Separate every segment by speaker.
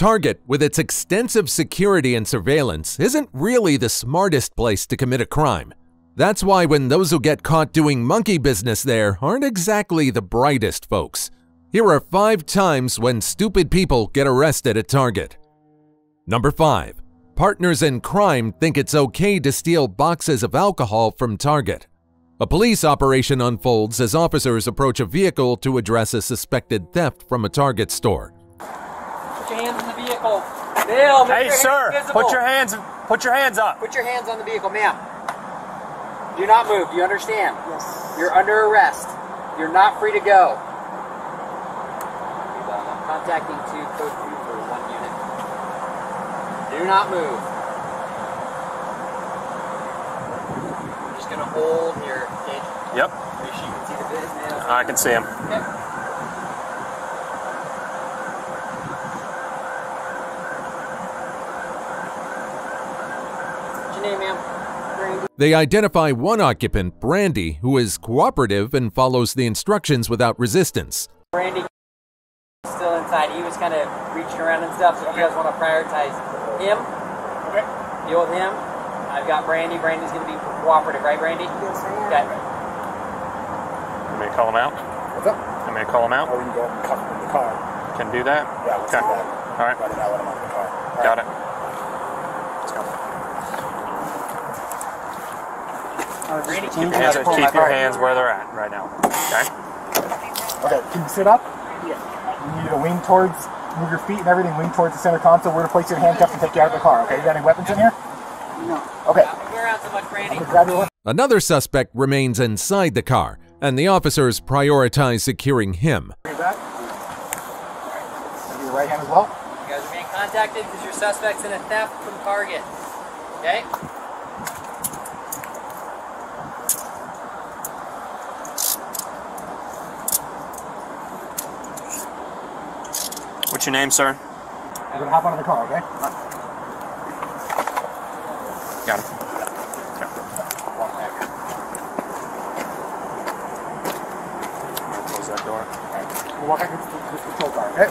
Speaker 1: Target, with its extensive security and surveillance, isn't really the smartest place to commit a crime. That's why when those who get caught doing monkey business there aren't exactly the brightest folks. Here are 5 times when stupid people get arrested at Target. Number 5. Partners in crime think it's okay to steal boxes of alcohol from Target. A police operation unfolds as officers approach a vehicle to address a suspected theft from a Target store.
Speaker 2: Put your hands in the vehicle. Bill,
Speaker 3: hey, sir, put your hands up.
Speaker 2: Put your hands on the vehicle, ma'am. Do not move. Do you understand?
Speaker 4: Yes.
Speaker 2: You're under arrest. You're not free to go. I'm contacting code 2 for 1 unit. Do not move. I'm just gonna hold your gauge.
Speaker 3: Yep.
Speaker 2: Make sure you can see the business.
Speaker 3: I can see him.
Speaker 2: Okay. What's your name, ma'am? Brandy.
Speaker 1: They identify one occupant, Brandy, who is cooperative and follows the instructions without resistance.
Speaker 2: Brandy still inside. He was kind of reaching around and stuff, so if you guys want to prioritize him, deal with him. I've got Brandy. Brandy's going to be cooperative, right, Brandy?
Speaker 4: Yes, I am.
Speaker 2: Okay.
Speaker 3: You may call him out.
Speaker 5: What's up?
Speaker 3: You may call him out.
Speaker 5: Or we can go and cuff him in the car.
Speaker 3: Can do that?
Speaker 5: Yeah, let's
Speaker 3: Okay.
Speaker 5: do that.
Speaker 3: All right.
Speaker 5: Rather not let him out of the car. All
Speaker 3: Got
Speaker 5: right.
Speaker 3: it. Let's go.
Speaker 2: Brandy,
Speaker 3: Keep your hands where they're at right now. Okay?
Speaker 5: Okay, can you sit up?
Speaker 2: Yes.
Speaker 5: You need to lean towards, move your feet and everything, lean towards the center console. We're going to place your handcuffs and take you out of the car. Okay, you got any weapons in here?
Speaker 4: No.
Speaker 5: Okay.
Speaker 2: Don't move around so much, Brandy.
Speaker 5: Grab your weapon.
Speaker 1: Another suspect remains inside the car, and the officers prioritize securing him.
Speaker 5: Your back. Your right hand as well.
Speaker 2: You guys are being contacted because your suspect's in a theft from Target. Okay?
Speaker 3: What's your name, sir?
Speaker 5: You're going to hop out of the car, okay?
Speaker 3: Got it.
Speaker 5: Walk back.
Speaker 3: Close that door.
Speaker 5: All right. We'll walk back to this patrol car, okay?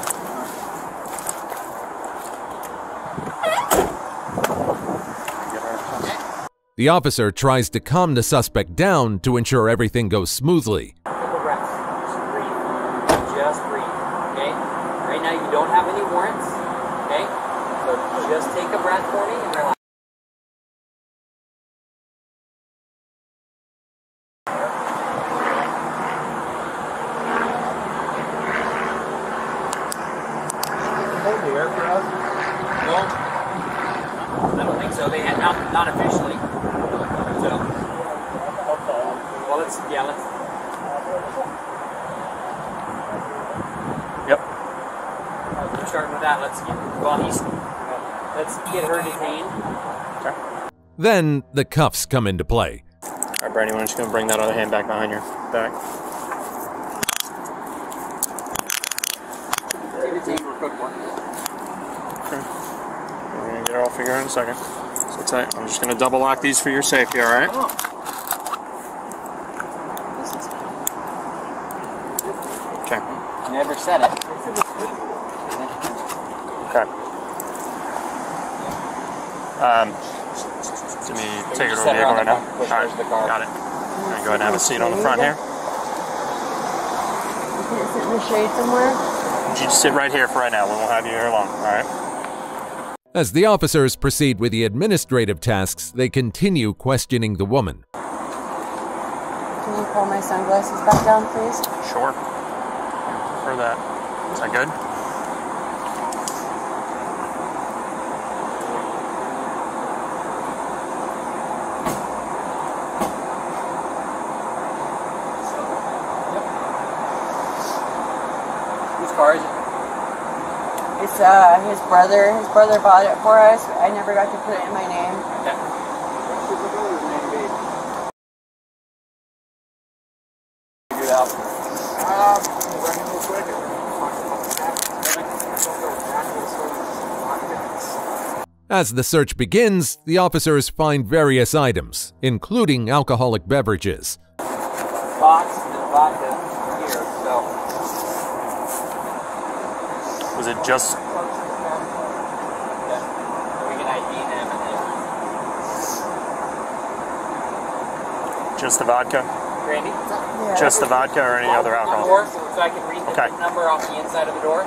Speaker 1: The officer tries to calm the suspect down to ensure everything goes smoothly.
Speaker 2: Take a breath. Just breathe. Just breathe. Okay? Right now you don't have any warrants. Okay? So just take a breath for me and relax.
Speaker 5: Hold the air for us.
Speaker 2: No, I don't think so. They had not officially. So, well, let's.
Speaker 3: Yep.
Speaker 2: We're starting with that. Let's get her detained.
Speaker 3: Okay.
Speaker 1: Then the cuffs come into play.
Speaker 3: All right, Brandy, why don't you go bring that other hand back behind your back?
Speaker 2: Get detained for code 1.
Speaker 3: Okay. We're going to get it all figured out in a second. So tight. I'm just going to double lock these for your safety, all right? Okay.
Speaker 2: Never said it.
Speaker 3: Okay. Let me take it over the vehicle right now. All right, got it. All right, go ahead and have a seat on the front here.
Speaker 4: You can't sit in the shade somewhere?
Speaker 3: You just sit right here for right now. We won't have you here long, all right?
Speaker 1: As the officers proceed with the administrative tasks, they continue questioning the woman.
Speaker 4: Can you pull my sunglasses back down, please?
Speaker 3: Sure. For that. Is that good?
Speaker 2: Whose car is it?
Speaker 4: It's his brother. His brother bought it for us. I never got to put it in my name.
Speaker 2: Okay. Figure it out.
Speaker 1: As the search begins, the officers find various items, including alcoholic beverages.
Speaker 2: Box and vodka here, so.
Speaker 3: Was it just Just the vodka?
Speaker 2: Brandy?
Speaker 4: Yeah.
Speaker 3: Just the vodka or any other
Speaker 2: On the
Speaker 3: alcohol?
Speaker 2: door, so I can read the PIN number off the inside of the door.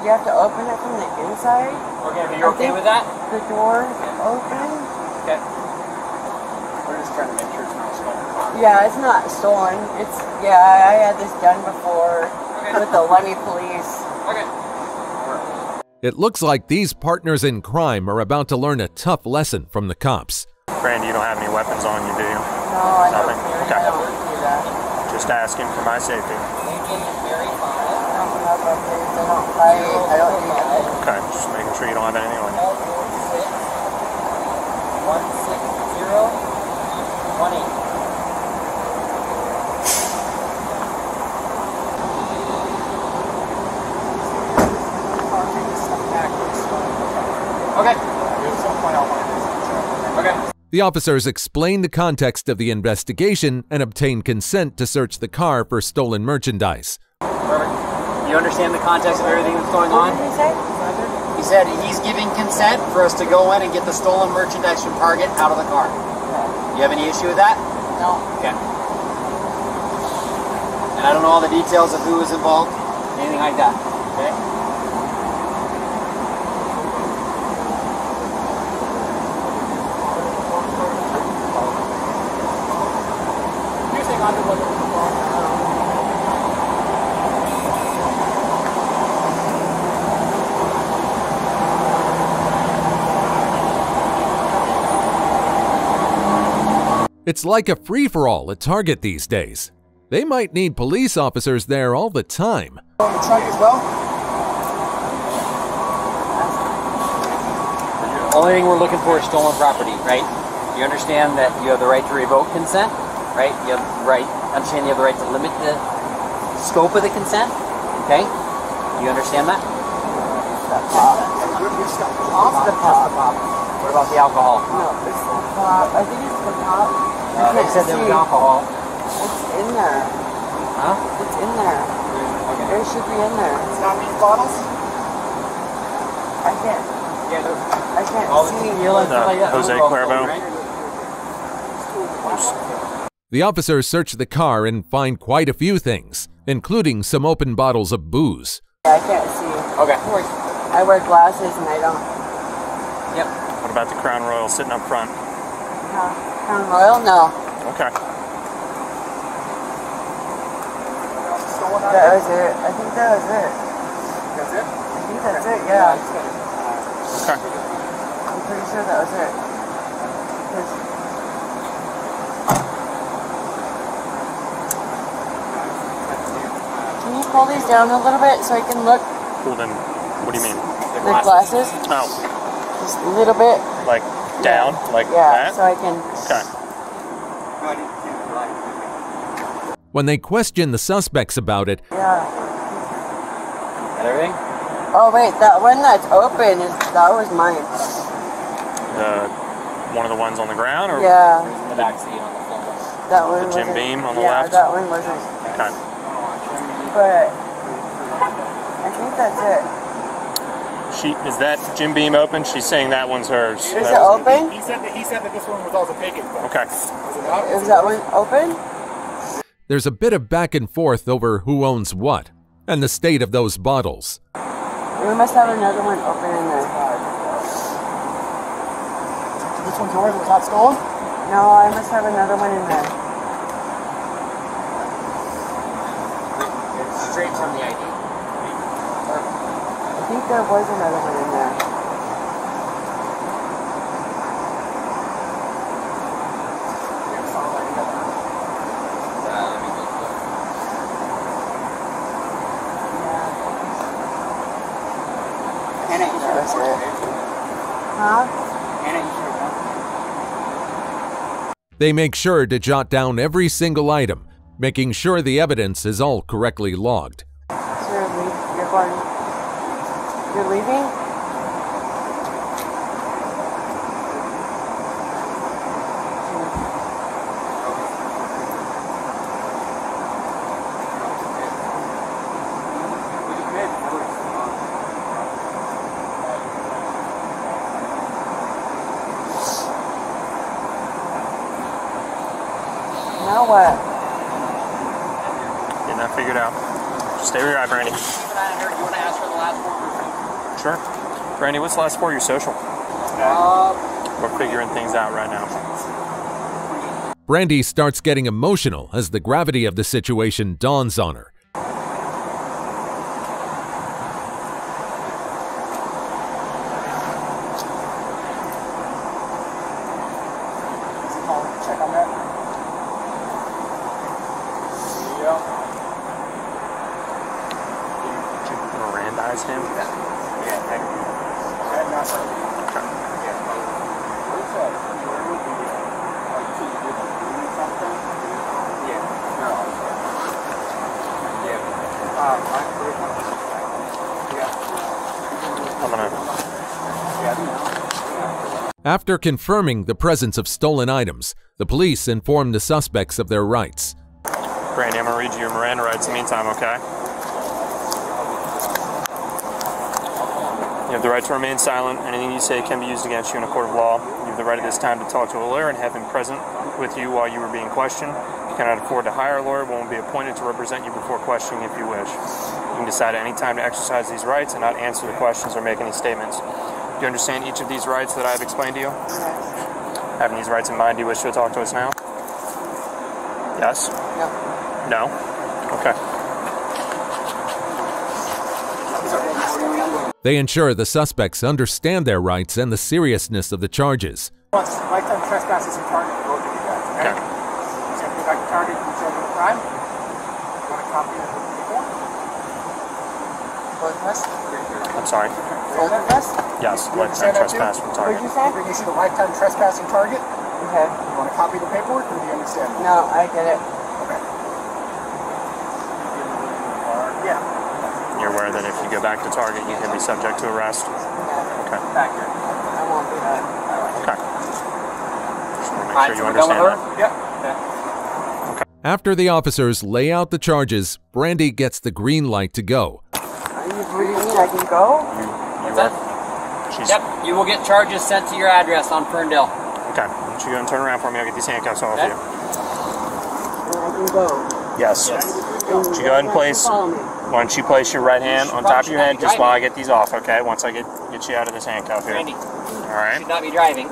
Speaker 4: You have to open it from the inside.
Speaker 2: Okay, are you okay with that?
Speaker 4: The door open.
Speaker 2: Okay. We're just trying to make sure it's not stolen.
Speaker 4: Yeah, it's not stolen. I had this done before with the Lemmy police.
Speaker 2: Okay.
Speaker 1: It looks like these partners in crime are about to learn a tough lesson from the cops.
Speaker 3: Brandy, you don't have any weapons on you, do you?
Speaker 4: No, I don't.
Speaker 3: Nothing? Okay.
Speaker 4: I don't do that.
Speaker 3: Just asking for my safety.
Speaker 4: I don't do that.
Speaker 3: Okay, just making sure you don't have anything on you.
Speaker 2: 16018. Okay. Okay.
Speaker 1: The officers explain the context of the investigation and obtain consent to search the car for stolen merchandise.
Speaker 2: Perfect. You understand the context of everything that's going on?
Speaker 4: What did he say?
Speaker 2: He said he's giving consent for us to go in and get the stolen merchandise from Target out of the car. You have any issue with that?
Speaker 4: No.
Speaker 2: Okay. And I don't know all the details of who was involved, anything like that. Okay?
Speaker 1: It's like a free-for-all at Target these days. They might need police officers there all the time.
Speaker 5: On the trunk as well?
Speaker 2: Only thing we're looking for is stolen property, right? You understand that you have the right to revoke consent, right? You have the right, understand you have the right to limit the scope of the consent, okay? You understand that?
Speaker 4: Off the pop.
Speaker 2: What about the alcohol?
Speaker 4: No, it's the pop. I think it's the pop.
Speaker 2: They said there was alcohol.
Speaker 4: It's in there.
Speaker 2: Huh?
Speaker 4: It's in there.
Speaker 2: Okay.
Speaker 4: It should be in there.
Speaker 5: It's not these bottles?
Speaker 4: I can't
Speaker 2: All the
Speaker 4: see.
Speaker 2: tequila and stuff like that.
Speaker 3: Jose
Speaker 2: Those are all
Speaker 3: Cuervo.
Speaker 2: stolen, right?
Speaker 1: The officers search the car and find quite a few things, including some open bottles of booze.
Speaker 4: I can't see.
Speaker 2: Okay.
Speaker 4: I wear glasses and I don't.
Speaker 2: Yep.
Speaker 3: What about the Crown Royal sitting up front?
Speaker 4: Crown Royal? No.
Speaker 3: Okay.
Speaker 4: That was it. I think that was it.
Speaker 5: That's it?
Speaker 4: I think that's it, yeah.
Speaker 3: Okay.
Speaker 4: I'm pretty sure that was it. Because can you pull these down a little bit so I can look?
Speaker 3: Pull them. What do you mean?
Speaker 4: The glasses?
Speaker 3: Oh,
Speaker 4: Just a little bit.
Speaker 3: like down? Like
Speaker 4: Yeah,
Speaker 3: that?
Speaker 4: so I can.
Speaker 3: Okay.
Speaker 1: When they question the suspects about it,
Speaker 4: Yeah.
Speaker 2: Got everything?
Speaker 4: Oh wait, that one that's open that was mine.
Speaker 3: One of the ones on the ground, or
Speaker 4: Yeah,
Speaker 2: The back seat on the floor.
Speaker 4: that one.
Speaker 3: the Jim
Speaker 4: wasn't-
Speaker 3: Beam on the
Speaker 4: yeah,
Speaker 3: left?
Speaker 4: that one wasn't.
Speaker 3: Okay.
Speaker 4: But I think that's it.
Speaker 3: Is that Jim Beam open? She's saying that one's hers.
Speaker 4: Is it open?
Speaker 5: He said that this one was also taken. But
Speaker 3: Okay.
Speaker 5: was it not?
Speaker 4: Is that one open?
Speaker 1: there's a bit of back and forth over who owns what and the state of those bottles.
Speaker 4: We must have another one open in there.
Speaker 5: This one's yours. It was not stolen.
Speaker 4: No, I must have another one in there.
Speaker 2: It's straight from the ID.
Speaker 4: I think there was another one in there.
Speaker 2: Let me just look.
Speaker 4: That's it. Huh?
Speaker 1: They make sure to jot down every single item, making sure the evidence is all correctly logged.
Speaker 4: So you're leaving? What?
Speaker 3: Getting that figured out. Just stay where you're at, Brandy.
Speaker 2: You want to ask for the last four?
Speaker 3: Sure. Brandy, what's the last four of your social? We're figuring things out right now.
Speaker 1: Brandy starts getting emotional as the gravity of the situation dawns on her.
Speaker 5: Check on that.
Speaker 3: Mirandize him?
Speaker 1: After confirming the presence of stolen items, the police inform the suspects of their rights.
Speaker 3: Brandy, I'm going to read you your Miranda rights in the meantime, okay? You have the right to remain silent. Anything you say can be used against you in a court of law. You have the right at this time to talk to a lawyer and have him present with you while you are being questioned. If you cannot afford to hire a lawyer, one will be appointed to represent you before questioning if you wish. You can decide at any time to exercise these rights and not answer the questions or make any statements. Do you understand each of these rights that I have explained to you?
Speaker 4: Yes.
Speaker 3: Having these rights in mind, do you wish to talk to us now? Yes?
Speaker 4: No.
Speaker 3: No? Okay.
Speaker 1: They ensure the suspects understand their rights and the seriousness of the charges.
Speaker 5: Lifetime trespasses and target for both of you guys, okay?
Speaker 3: Okay.
Speaker 5: So if you got your target, you show them the crime. You want a copy of the report? Or test?
Speaker 3: I'm sorry.
Speaker 5: Folder test?
Speaker 3: Yes,
Speaker 5: You
Speaker 3: lifetime
Speaker 5: understand that too?
Speaker 3: trespass from
Speaker 5: What
Speaker 3: target.
Speaker 5: did you say? Bring issued a lifetime trespassing target.
Speaker 4: Okay.
Speaker 5: You want a copy of the paperwork, or do you understand?
Speaker 4: No, I get it.
Speaker 5: Okay. Yeah.
Speaker 3: You're aware that if you go back to Target, you can be subject to arrest?
Speaker 4: Yeah.
Speaker 3: Okay.
Speaker 5: Back here.
Speaker 4: I won't do that.
Speaker 3: Okay. Just want to make
Speaker 2: Alright,
Speaker 3: sure you
Speaker 2: so we're done with
Speaker 3: understand
Speaker 2: her?
Speaker 3: that.
Speaker 5: Yep.
Speaker 1: After the officers lay out the charges, Brandy gets the green light to go.
Speaker 4: Are you breathing? I can go?
Speaker 3: You
Speaker 2: What's that?
Speaker 3: She's,
Speaker 2: Yep, you will get charges sent to your address on Ferndale.
Speaker 3: Okay. Why don't you go and turn around for me? I'll get these handcuffs off
Speaker 2: Okay.
Speaker 3: you.
Speaker 4: I can go.
Speaker 3: Yes.
Speaker 2: Yes.
Speaker 3: Why don't you go ahead and place...
Speaker 4: Follow me.
Speaker 3: Why don't you place your right hand on top of your head just while I get these off, okay? Once I get you out of this handcuff here.
Speaker 2: Randy,
Speaker 3: All right.
Speaker 2: should not be driving.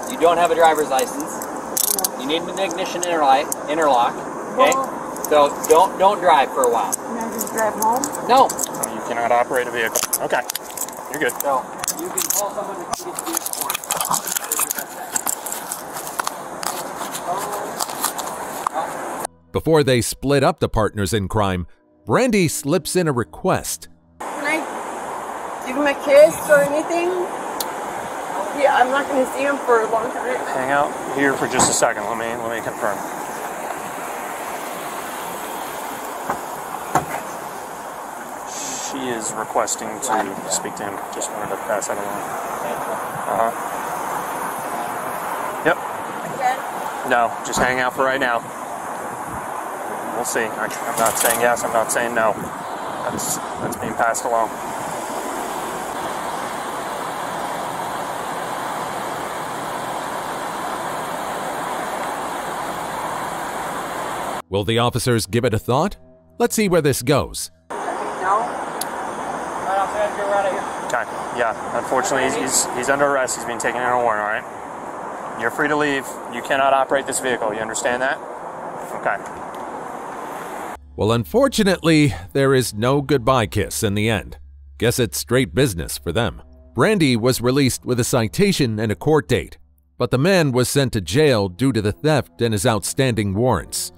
Speaker 2: You don't have a driver's license. You need an ignition interlock. Okay? So don't drive for a while.
Speaker 4: Can I just drive home?
Speaker 2: No.
Speaker 3: You cannot operate a vehicle. Okay. You're good.
Speaker 2: So you can call someone to come get you for
Speaker 1: Before they split up the partners in crime, Brandy slips in a request.
Speaker 4: Can I give him a kiss or anything? Yeah, I'm not going to see him for a long time.
Speaker 3: Hang out here for just a second. Let me confirm. She is requesting to speak to him. Just wanted to pass that along. Yep.
Speaker 4: Again?
Speaker 3: No, just hang out for right now. We'll see. I'm not saying yes. I'm not saying no. That's being passed along.
Speaker 1: Will the officers give it a thought? Let's see where this goes.
Speaker 4: No.
Speaker 2: Right outside, you're right here.
Speaker 3: Okay. Yeah. Unfortunately, he's under arrest. He's being taken in on a warrant. All right. You're free to leave. You cannot operate this vehicle. You understand that? Okay.
Speaker 1: Well, unfortunately, there is no goodbye kiss in the end. Guess it's straight business for them. Brandy was released with a citation and a court date, but the man was sent to jail due to the theft and his outstanding warrants.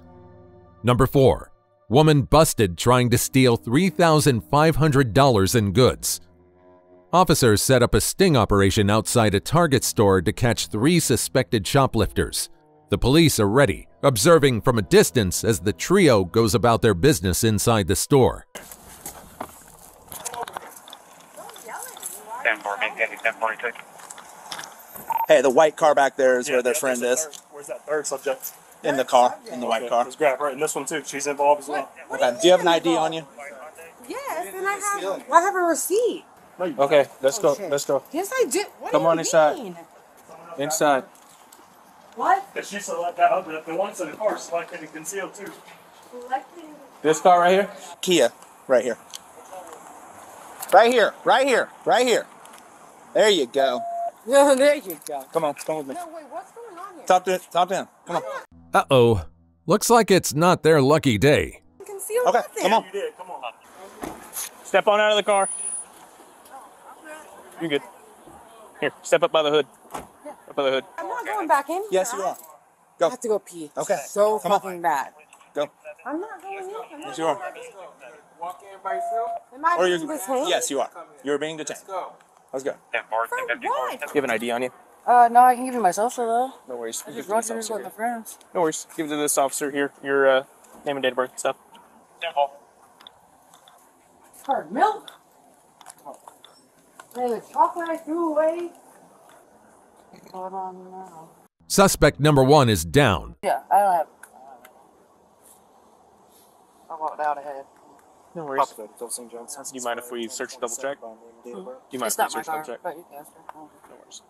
Speaker 1: Number 4. Woman busted trying to steal $3,500 in goods. Officers set up a sting operation outside a Target store to catch 3 suspected shoplifters. The police are ready, observing from a distance as the trio goes about their business inside the store.
Speaker 3: 10-4,
Speaker 6: Hey, the white car back there is where their friend is.
Speaker 3: Where's that third subject?
Speaker 6: In the car, in the white car.
Speaker 3: Let's grab her. And this one too. She's involved as well.
Speaker 6: Okay. Do you have an ID on you?
Speaker 7: Yes, and I have a receipt.
Speaker 3: Okay, let's go. Let's go.
Speaker 7: Yes, I do. What
Speaker 3: Come
Speaker 7: do you
Speaker 3: on inside.
Speaker 7: mean?
Speaker 3: Inside.
Speaker 7: What?
Speaker 3: Because she selected that open up. The ones in the car selected and concealed too.
Speaker 7: Selecting.
Speaker 6: This car right here? Kia, right here. Right here, right here, right here. There you go.
Speaker 4: No, there you go.
Speaker 6: Come on, come with me.
Speaker 4: No, wait, what's going on here?
Speaker 6: Top to him. Come on.
Speaker 1: Uh-oh. Looks like it's not their lucky day.
Speaker 4: Conceal
Speaker 6: Okay,
Speaker 4: nothing.
Speaker 6: come on.
Speaker 3: You did. Come on. Step on out of the car. You're good. Here, step up by the hood. Up by the hood.
Speaker 4: I'm not going back in.
Speaker 6: Yes, you are.
Speaker 4: I
Speaker 6: Go.
Speaker 4: have to go pee.
Speaker 6: Okay.
Speaker 4: So
Speaker 6: Come on.
Speaker 4: fucking bad.
Speaker 6: Go.
Speaker 4: I'm not going in.
Speaker 6: Yes, you are.
Speaker 4: Am I
Speaker 6: Or
Speaker 4: being
Speaker 6: you're,
Speaker 4: detained?
Speaker 6: yes, you are. You're being detained. Let's go.
Speaker 4: For what?
Speaker 3: You have an ID on you?
Speaker 8: No, I can give you my social though.
Speaker 3: No worries.
Speaker 8: I just run through with my friends.
Speaker 3: No worries. Give it to this officer here. Your name and date of birth and stuff.
Speaker 4: For milk? Hey, the chocolate I threw away.
Speaker 8: Hold on now.
Speaker 1: Suspect number 1 is down.
Speaker 8: Yeah, I don't have. I walked out ahead.
Speaker 3: No worries. Do you mind if we search and double check? Do you mind
Speaker 8: It's
Speaker 3: if we
Speaker 8: not my
Speaker 3: search and double
Speaker 8: car,
Speaker 3: check?
Speaker 8: but you can ask her.
Speaker 3: No worries.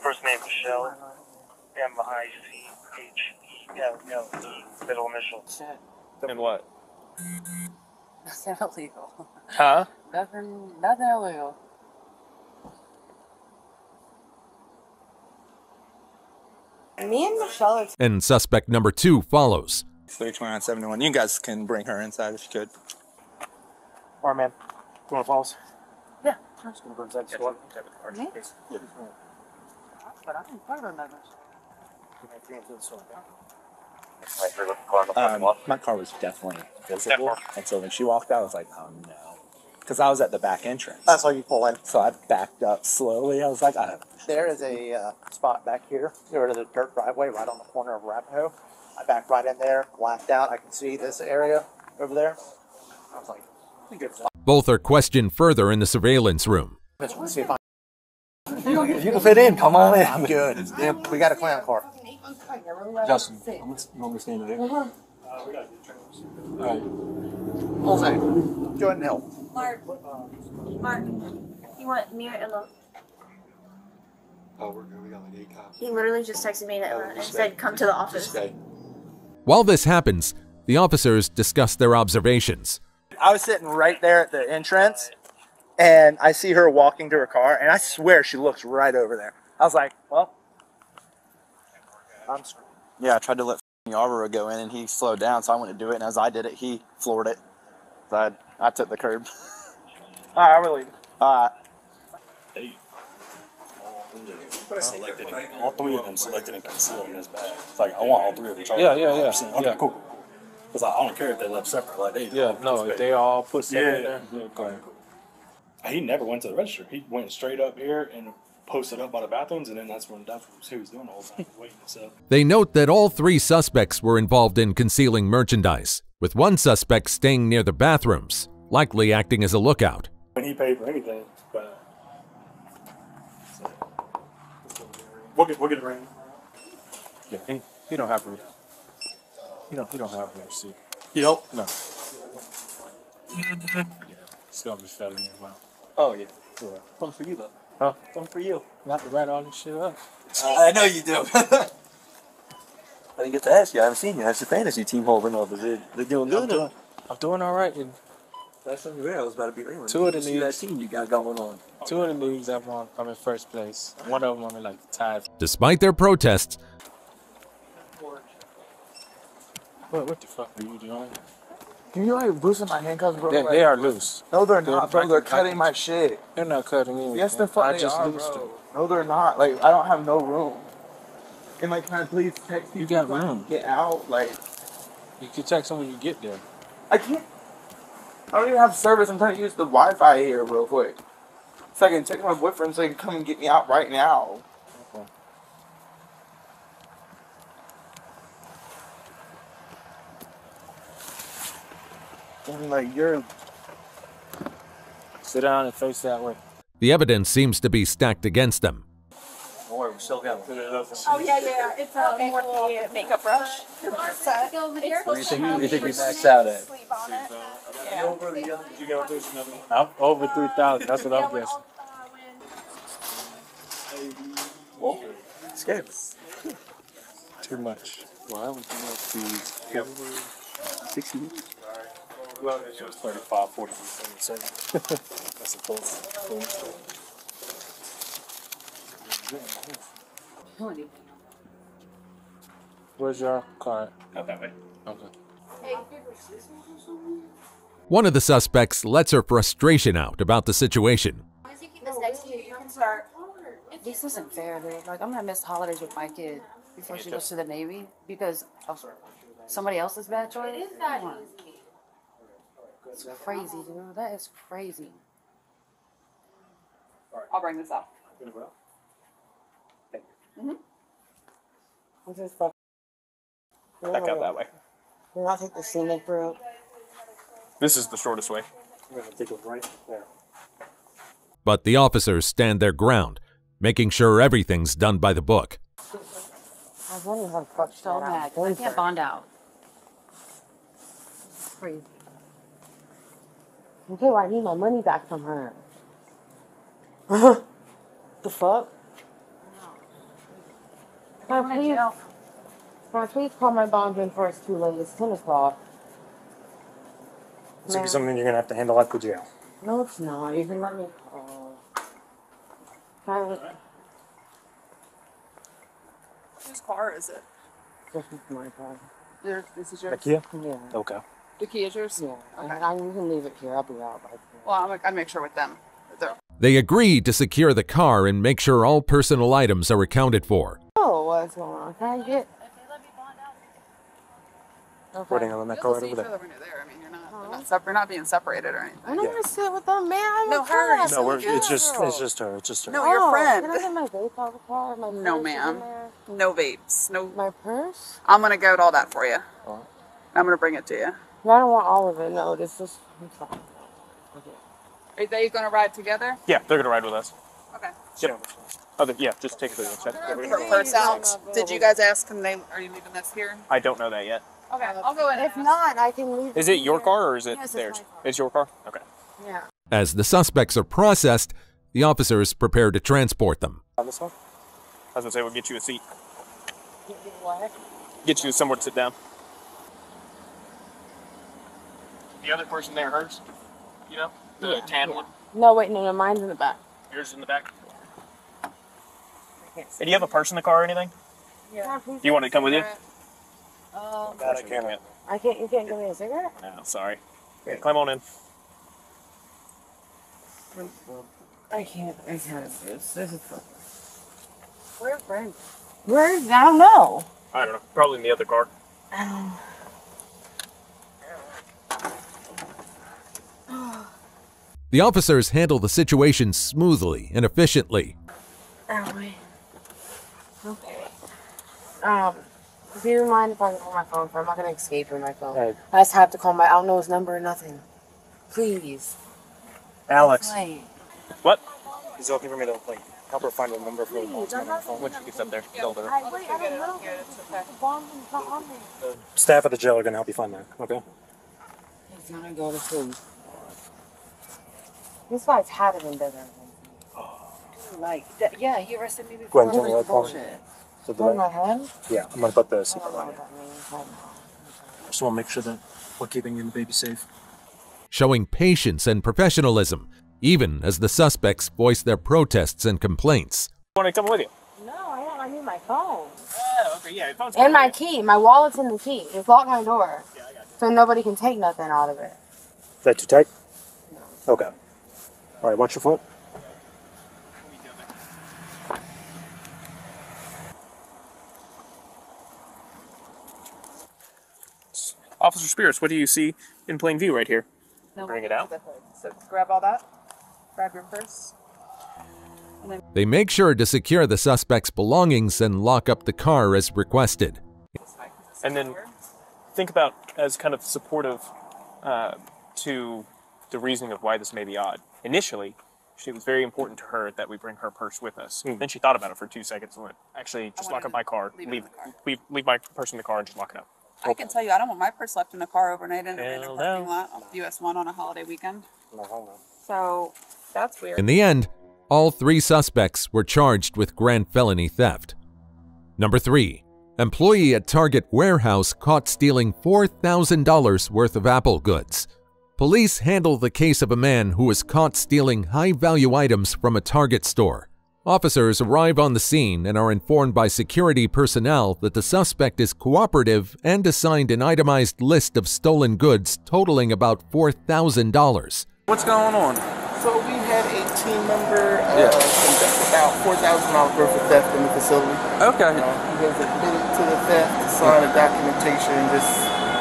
Speaker 9: First name Michelle, M-I-C-H, yeah, middle initial.
Speaker 8: Shit.
Speaker 3: And what?
Speaker 8: Nothing illegal.
Speaker 3: Huh?
Speaker 8: Nothing illegal.
Speaker 7: Me and Michelle are
Speaker 1: And suspect number 2 follows.
Speaker 6: 32971. You guys can bring her inside if you could.
Speaker 3: Alright, man. You want to follow us?
Speaker 8: Yeah.
Speaker 3: I'm just going to go inside. Just what?
Speaker 8: Me? But I didn't part of that.
Speaker 6: My car was definitely visible. And so when she walked out, I was like, oh no. Because I was at the back entrance.
Speaker 10: That's how you pull in.
Speaker 6: So I backed up slowly. I was like,
Speaker 10: There is a spot back here. There is a dirt driveway right on the corner of Arapahoe. I backed right in there, blacked out. I can see this area over there. I was like, good.
Speaker 1: Both are questioned further in the surveillance room.
Speaker 10: See if if you can fit in, come on in. I'm good. Yeah, we got a clown car.
Speaker 5: Justin, you want me to stand there? Alright.
Speaker 10: Jose, go ahead and help.
Speaker 11: Mark, you want me or Emma?
Speaker 5: Oh, we're good. We got like 8 cops.
Speaker 11: He literally just texted me and said, come to the office.
Speaker 1: While this happens, the officers discuss their observations.
Speaker 6: I was sitting right there at the entrance, and I see her walking to her car, and I swear she looks right over there. I was like, well, I'm screwed.
Speaker 10: Yeah, I tried to let Yarborough go in, and he slowed down, so I went to do it. And as I did it, he floored it. So I took the curb.
Speaker 6: All right, I really.
Speaker 10: All right.
Speaker 9: All three of them selected and concealed in this bag. It's like, I want all three of them.
Speaker 3: Yeah.
Speaker 9: Okay, cool. Because I don't care if they left separate. Like they,
Speaker 3: if they all put stuff in there.
Speaker 9: Okay. He never went to the register. He went straight up here and posted up by the bathrooms, and then that's what he was doing the whole time, waiting and stuff.
Speaker 1: They note that all 3 suspects were involved in concealing merchandise, with one suspect staying near the bathrooms, likely acting as a lookout.
Speaker 9: And he paid for anything, but we'll get a ring.
Speaker 3: Yeah, he don't have room. He don't have room to see.
Speaker 9: You know?
Speaker 3: No. Still be felony as well.
Speaker 9: Oh yeah. Something for you though.
Speaker 3: Huh?
Speaker 9: Something for you.
Speaker 3: Not to write all this shit up.
Speaker 9: I know you do. I didn't get to ask you. I haven't seen you. How's your fantasy team holding up? Is it they doing good?
Speaker 3: I'm doing all right. And
Speaker 9: That's something real. I was about to be real.
Speaker 3: Two of the
Speaker 9: See that
Speaker 3: leagues.
Speaker 9: team you got going on.
Speaker 3: 2 of the leagues I'm on, I'm in first place. One of them I'm in like tied.
Speaker 1: Despite their protests,
Speaker 3: What the fuck are you doing?
Speaker 10: Can you like loosen my handcuffs, bro?
Speaker 3: They are loose.
Speaker 10: No, they're not, bro. They're
Speaker 3: fucking
Speaker 10: cutting my shit.
Speaker 3: They're not cutting me.
Speaker 10: Yes, the fuck
Speaker 3: I
Speaker 10: they
Speaker 3: just
Speaker 10: are,
Speaker 3: loosed
Speaker 10: bro.
Speaker 3: them.
Speaker 10: No, they're not. Like, I don't have no room. And like, can I please text you?
Speaker 3: You got
Speaker 10: so I can
Speaker 3: room.
Speaker 10: Get out. Like,
Speaker 3: You can text them when you get there.
Speaker 10: I can't. I don't even have service. I'm trying to use the Wi-Fi here real quick. So I can text my boyfriend so he can come and get me out right now.
Speaker 3: Okay.
Speaker 10: And like, you're.
Speaker 3: Sit down and face that way.
Speaker 1: the evidence seems to be stacked against them.
Speaker 10: Don't worry,
Speaker 2: still go.
Speaker 4: Oh yeah. It's a more makeup brush. Set.
Speaker 2: What do you think we maxed out at?
Speaker 4: Sleep on it.
Speaker 9: I'm over 3,000. That's what I'm guessing.
Speaker 2: Scared.
Speaker 9: Too much. Well, I would be 60. Well, it was 35, 40, 77. That's a close. Where's your car? Out that way. Okay.
Speaker 1: One of the suspects lets her frustration out about the situation.
Speaker 11: Once you keep this next to you, you can start.
Speaker 8: This isn't fair, dude. Like, I'm gonna miss holidays with my kid before she goes to the Navy because of somebody else's bad choice.
Speaker 11: It is that easy.
Speaker 8: It's crazy, dude. That is crazy.
Speaker 4: I'll bring this up.
Speaker 3: Back out that way.
Speaker 7: We're not take the scenic route.
Speaker 3: This is the shortest way.
Speaker 9: We're going to take it right there.
Speaker 1: But the officers stand their ground, making sure everything's done by the book.
Speaker 7: I was wondering how the fuck
Speaker 8: So mad. I can't bond out. It's crazy.
Speaker 7: Okay, well, I need my money back from her. The fuck? Can I please call my bondsman before it's too late? It's 10 o'clock.
Speaker 9: This will be something you're going to have to handle at the jail.
Speaker 7: No, it's not. You can let me call.
Speaker 4: Whose car is it?
Speaker 7: This is my car.
Speaker 4: This is yours?
Speaker 9: The Kia?
Speaker 7: Yeah.
Speaker 9: Okay.
Speaker 4: The key is yours?
Speaker 7: Yeah.
Speaker 4: Okay.
Speaker 7: You can leave it here. I'll be out by 10.
Speaker 4: Well, I'll make sure with them.
Speaker 1: They agree to secure the car and make sure all personal items are accounted for.
Speaker 7: Oh, what's going on? Can I get...
Speaker 9: Waiting on that car right over there.
Speaker 4: When you're there. I mean, you're not being separated or anything.
Speaker 7: I don't want to sit with them, man. I'm
Speaker 4: No,
Speaker 7: a
Speaker 4: her.
Speaker 7: class.
Speaker 9: No, it's just her. It's just her.
Speaker 4: No, your friend.
Speaker 7: Can I get my vape out of the car? My
Speaker 4: No,
Speaker 7: purse
Speaker 4: ma'am.
Speaker 7: in there?
Speaker 4: No vapes. No.
Speaker 7: My purse?
Speaker 4: I'm gonna go to all that for you.
Speaker 9: Alright.
Speaker 4: I'm gonna bring it to you.
Speaker 7: No, I don't want all of it. No, this is... I'm fine. Okay.
Speaker 4: Are they gonna ride together?
Speaker 3: Yeah, they're going to ride with us.
Speaker 4: Okay.
Speaker 3: Yep. Yeah, just take the check.
Speaker 4: Her purse out. Did you guys ask them? Are you leaving this here?
Speaker 3: I don't know that yet.
Speaker 4: Okay, I'll go in.
Speaker 7: If not, I can leave
Speaker 3: Is it your
Speaker 7: here.
Speaker 3: car or is it
Speaker 7: Yes, it's
Speaker 3: theirs?
Speaker 7: my car.
Speaker 3: It's your car? Okay.
Speaker 7: Yeah.
Speaker 1: As the suspects are processed, the officers prepare to transport them.
Speaker 3: On this one? I was going to say, we'll get you a seat.
Speaker 7: What?
Speaker 3: Get you somewhere to sit down. The other person there, hers? You know? The tan one?
Speaker 7: No, wait, no, mine's in the back.
Speaker 3: Yours is in the back? And do you have a purse in the car or anything?
Speaker 7: Yeah.
Speaker 3: Do you want it to come with you?
Speaker 9: That I can't.
Speaker 7: You can't give me a cigarette?
Speaker 3: No, sorry. Okay, climb on in.
Speaker 7: I can't. This is fun. Where's Brent? Where's? I don't know.
Speaker 3: I don't know. Probably in the other car.
Speaker 1: The officers handle the situation smoothly and efficiently.
Speaker 7: Okay. Do you mind if I call my phone? I'm not gonna escape with my phone.
Speaker 9: Hey.
Speaker 7: I just have to call I don't know his number or nothing. Please.
Speaker 9: Alex.
Speaker 7: Wait.
Speaker 3: What?
Speaker 9: He's looking for me to help her find a number for the
Speaker 7: I'm not gonna...
Speaker 3: Once she gets up there, tell her.
Speaker 7: I don't know. The bomb is not on there.
Speaker 9: Staff at the jail are going to help you find that, okay?
Speaker 7: He's gonna go to sleep. This guy's had it in bed.
Speaker 8: Yeah, he arrested me
Speaker 9: Go
Speaker 8: before.
Speaker 9: ahead and tell me what
Speaker 8: Bullshit.
Speaker 9: So
Speaker 7: On my head?
Speaker 9: yeah, I'm going to put the seatbelt
Speaker 7: I don't know
Speaker 9: on
Speaker 7: what
Speaker 9: you.
Speaker 7: that means.
Speaker 9: Just want to make sure that we're keeping you and the baby safe.
Speaker 1: Showing patience and professionalism, even as the suspects voice their protests and complaints.
Speaker 3: Want to come with you?
Speaker 7: No, I need my phone.
Speaker 3: Oh, okay, yeah. Your phone's
Speaker 7: And my key. My wallet's in the key. Just lock my door.
Speaker 3: Yeah, I got you.
Speaker 7: So nobody can take nothing out of it.
Speaker 9: Is that too tight? Okay. All right, watch your foot.
Speaker 3: Officer Spears, what do you see in plain view right here? Bring it out.
Speaker 4: So grab all that. Grab your purse.
Speaker 1: They make sure to secure the suspect's belongings and lock up the car as requested.
Speaker 3: And then think about as kind of supportive to the reasoning of why this may be odd. Initially, it was very important to her that we bring her purse with us. Then she thought about it for 2 seconds and went, actually, just lock up my car. Leave my purse in the car and just lock it up.
Speaker 12: I can tell you, I don't want my purse left in a car overnight in a parking lot of US 1 on a holiday weekend. So that's weird.
Speaker 1: In the end, all 3 suspects were charged with grand felony theft. Number 3. Employee at Target warehouse caught stealing $4,000 worth of Apple goods. Police handle the case of a man who was caught stealing high-value items from a Target store. Officers arrive on the scene and are informed by security personnel that the suspect is cooperative and assigned an itemized list of stolen goods totaling about $4,000.
Speaker 13: What's going on?
Speaker 14: So we had a team member conduct about $4,000 worth of theft in the facility.
Speaker 13: Okay.
Speaker 14: He has admitted to the theft, signed a documentation, just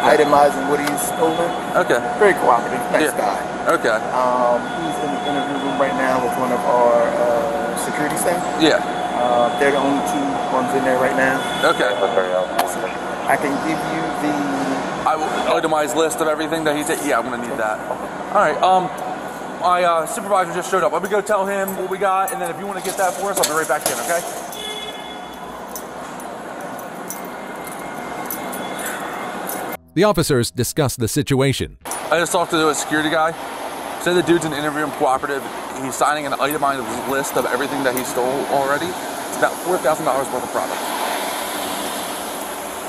Speaker 14: itemizing what he's stolen.
Speaker 13: Okay.
Speaker 14: Very cooperative, nice guy.
Speaker 13: Okay.
Speaker 14: He's in the interview room right now with one of our security staff.
Speaker 13: Yeah.
Speaker 14: They're the only 2 ones in there right now.
Speaker 13: Okay.
Speaker 14: I can give you the
Speaker 13: itemized list of everything that he's. Yeah, I'm gonna need that. All right. My supervisor just showed up. Let me go tell him what we got, and then if you want to get that for us, I'll be right back in, okay?
Speaker 1: The officers discuss the situation.
Speaker 13: I just talked to a security guy. Said the dude's in the interview room cooperative. He's signing an itemized list of everything that he stole already. It's about $4,000 worth of product.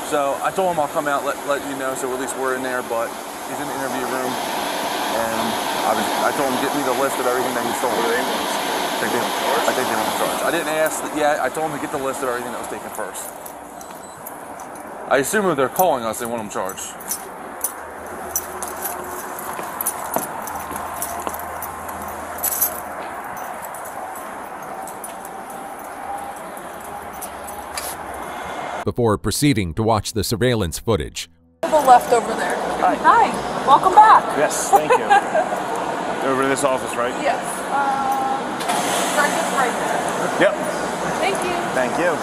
Speaker 13: So I told him I'll come out, let you know, so at least we're in there, but he's in the interview room. And I told him, get me the list of everything that he stole. I think they want to charge. I didn't ask yet. I told him to get the list of everything that was taken first. I assume if they're calling us, they want them charged.
Speaker 1: Before proceeding to watch the surveillance footage.
Speaker 4: To the left over there.
Speaker 3: Hi.
Speaker 4: Hi. Welcome back.
Speaker 3: Yes, thank you. Over to this office, right?
Speaker 4: Yes. Target's right there.
Speaker 3: Yep.
Speaker 4: Thank you.
Speaker 3: Thank you.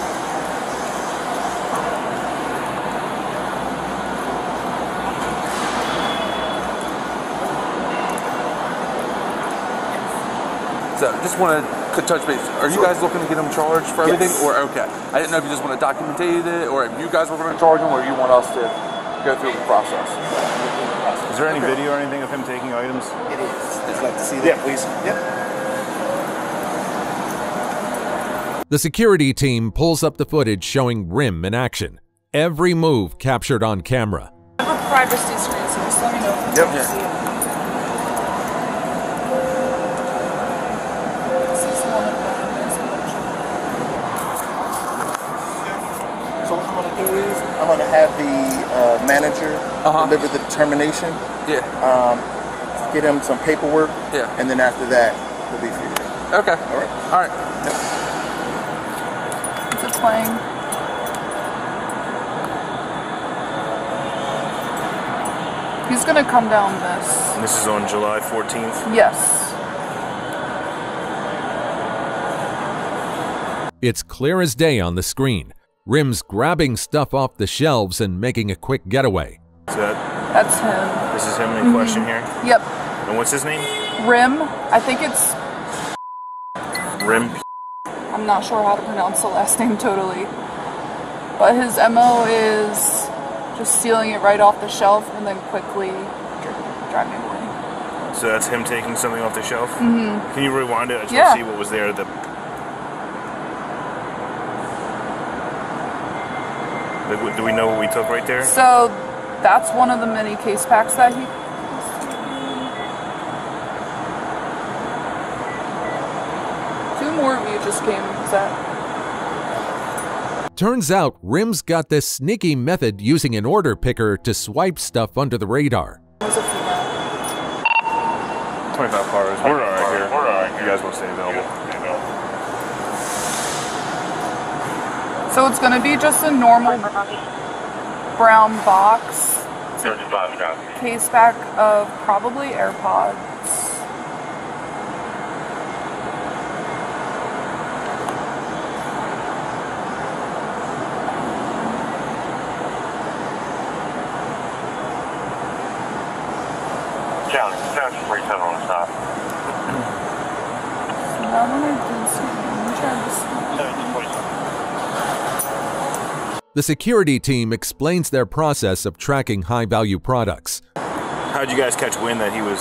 Speaker 13: So just want to touch base. Are you guys looking to get them charged for everything? Or okay. I didn't know if you just want to document it or if you guys were going to charge them or you want us to go through the process.
Speaker 3: Is there any video or anything of him taking items?
Speaker 14: It is. I'd like to see that, please. Yep.
Speaker 1: The security team pulls up the footage showing Rim in action. Every move captured on camera.
Speaker 4: I have a privacy screen, so just let me know if you want to see it.
Speaker 14: So what I'm going to do is I'm going to have the manager deliver the determination.
Speaker 13: Yeah.
Speaker 14: Get him some paperwork.
Speaker 13: Yeah.
Speaker 14: And then after that, we'll be free.
Speaker 13: Okay.
Speaker 14: All right.
Speaker 13: All right.
Speaker 14: Yep.
Speaker 4: Is it playing? He's going to come down this.
Speaker 3: And this is on July 14th?
Speaker 4: Yes.
Speaker 1: It's clear as day on the screen. Rim's grabbing stuff off the shelves and making a quick getaway.
Speaker 3: Is that?
Speaker 4: That's him.
Speaker 3: This is him in question here?
Speaker 4: Yep.
Speaker 3: And what's his name?
Speaker 4: Rim. I think it's...
Speaker 3: Rim.
Speaker 4: I'm not sure how to pronounce the last name totally. But his MO is just stealing it right off the shelf and then quickly driving away.
Speaker 3: So that's him taking something off the shelf?
Speaker 4: Mm-hmm.
Speaker 3: Can you rewind it? I just want to see what was there. Do we know what we took right there?
Speaker 4: So that's one of the many case packs that he... Two more of you just came. Is that...
Speaker 1: Turns out Rim's got this sneaky method using an order picker to swipe stuff under the radar.
Speaker 3: 25 cars. We're all right here. We're all right here. You guys want to stay available?
Speaker 4: So it's going to be just a normal brown box. Case pack of probably AirPods. Not when I did see him. Let me try this.
Speaker 1: The security team explains their process of tracking high-value products.
Speaker 15: How'd you guys catch wind that he was...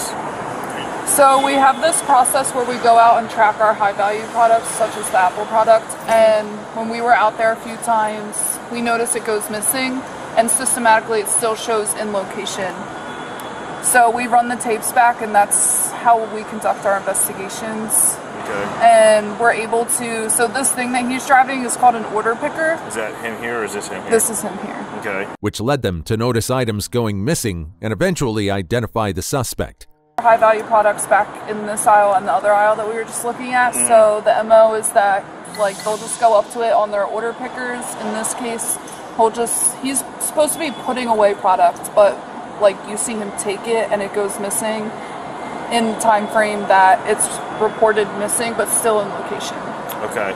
Speaker 4: So we have this process where we go out and track our high-value products, such as the Apple product, and when we were out there a few times, we noticed it goes missing, and systematically it still shows in location. So we run the tapes back, and that's how we conduct our investigations.
Speaker 15: Okay.
Speaker 4: And we're able to, so this thing that he's driving is called an order picker.
Speaker 15: Is that him here or is this him here?
Speaker 4: This is him here.
Speaker 15: Okay.
Speaker 1: Which led them to notice items going missing and eventually identify the suspect.
Speaker 4: High value products back in this aisle and the other aisle that we were just looking at. So the MO is that like they'll just go up to it on their order pickers. In this case, he's supposed to be putting away product, but like you see him take it and it goes missing in the time frame that it's reported missing, but still in location.
Speaker 15: Okay.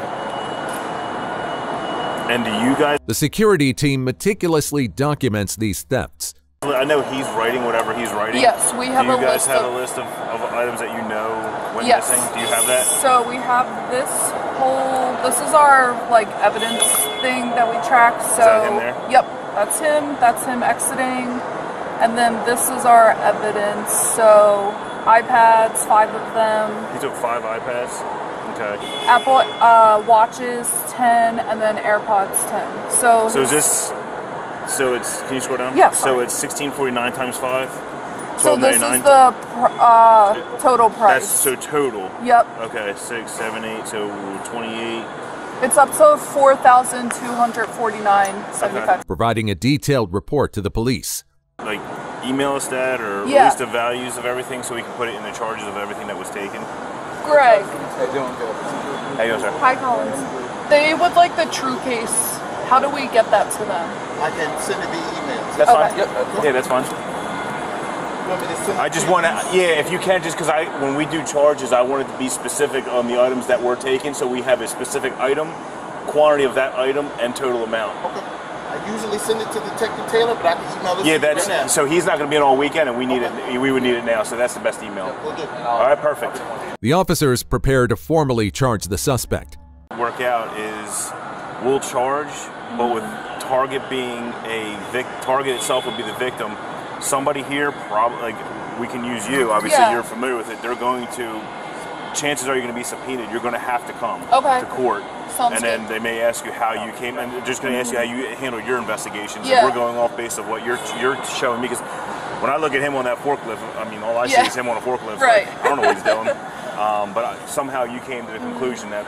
Speaker 15: And do you guys...
Speaker 1: The security team meticulously documents these thefts.
Speaker 15: I know he's writing whatever he's writing.
Speaker 4: Yes, we have a list.
Speaker 15: Do you guys have a list of items that you know went missing? Do you have that?
Speaker 4: So we have this is our like evidence thing that we track. So,
Speaker 15: is that him there?
Speaker 4: Yep, that's him exiting. And then this is our evidence. So iPads, 5 of them.
Speaker 15: He took 5 iPads? Okay.
Speaker 4: Apple watches, 10, and then AirPods, 10. So
Speaker 15: is this... So it's, can you scroll down?
Speaker 4: Yeah.
Speaker 15: So it's $16.49 times 5?
Speaker 4: So this is the total price.
Speaker 15: That's so total.
Speaker 4: Yep.
Speaker 15: Okay, 6, 7, 8, so 28.
Speaker 4: It's up to $4,249.75.
Speaker 1: Providing a detailed report to the police.
Speaker 15: Like, email us that or list the values of everything so we can put it in the charges of everything that was taken.
Speaker 4: Greg.
Speaker 15: How you doing? How you doing, sir?
Speaker 4: Hi, Collins. They would like the true case. How do we get that to them?
Speaker 14: I can send it via email.
Speaker 15: That's fine. Yep. Yeah, that's fine. I just want to, if you can, just because when we do charges, I want it to be specific on the items that were taken, so we have a specific item, quantity of that item, and total amount.
Speaker 14: Okay. I usually send it to Detective Taylor, but I can email this
Speaker 15: that's
Speaker 14: right now.
Speaker 15: so he's not going to be in all weekend, and we need it. We would need it now, so that's the best email.
Speaker 14: Yeah, we'll do.
Speaker 15: All right, perfect.
Speaker 1: The officers prepare to formally charge the suspect.
Speaker 15: Workout is we'll charge, but with target being target itself would be the victim. Somebody here, probably, like we can use you. Obviously, you're familiar with it. They're going to. Chances are you're going to be subpoenaed. You're going to have to come to court.
Speaker 4: Sounds
Speaker 15: then
Speaker 4: good.
Speaker 15: they may ask you how you came, and they're just going to ask you how you handled your investigations.
Speaker 4: Yeah.
Speaker 15: And we're going off based on what you're showing me. Because when I look at him on that forklift, I mean, all I see is him on a forklift.
Speaker 4: Right.
Speaker 15: Like, I don't know what he's doing. But somehow you came to the conclusion that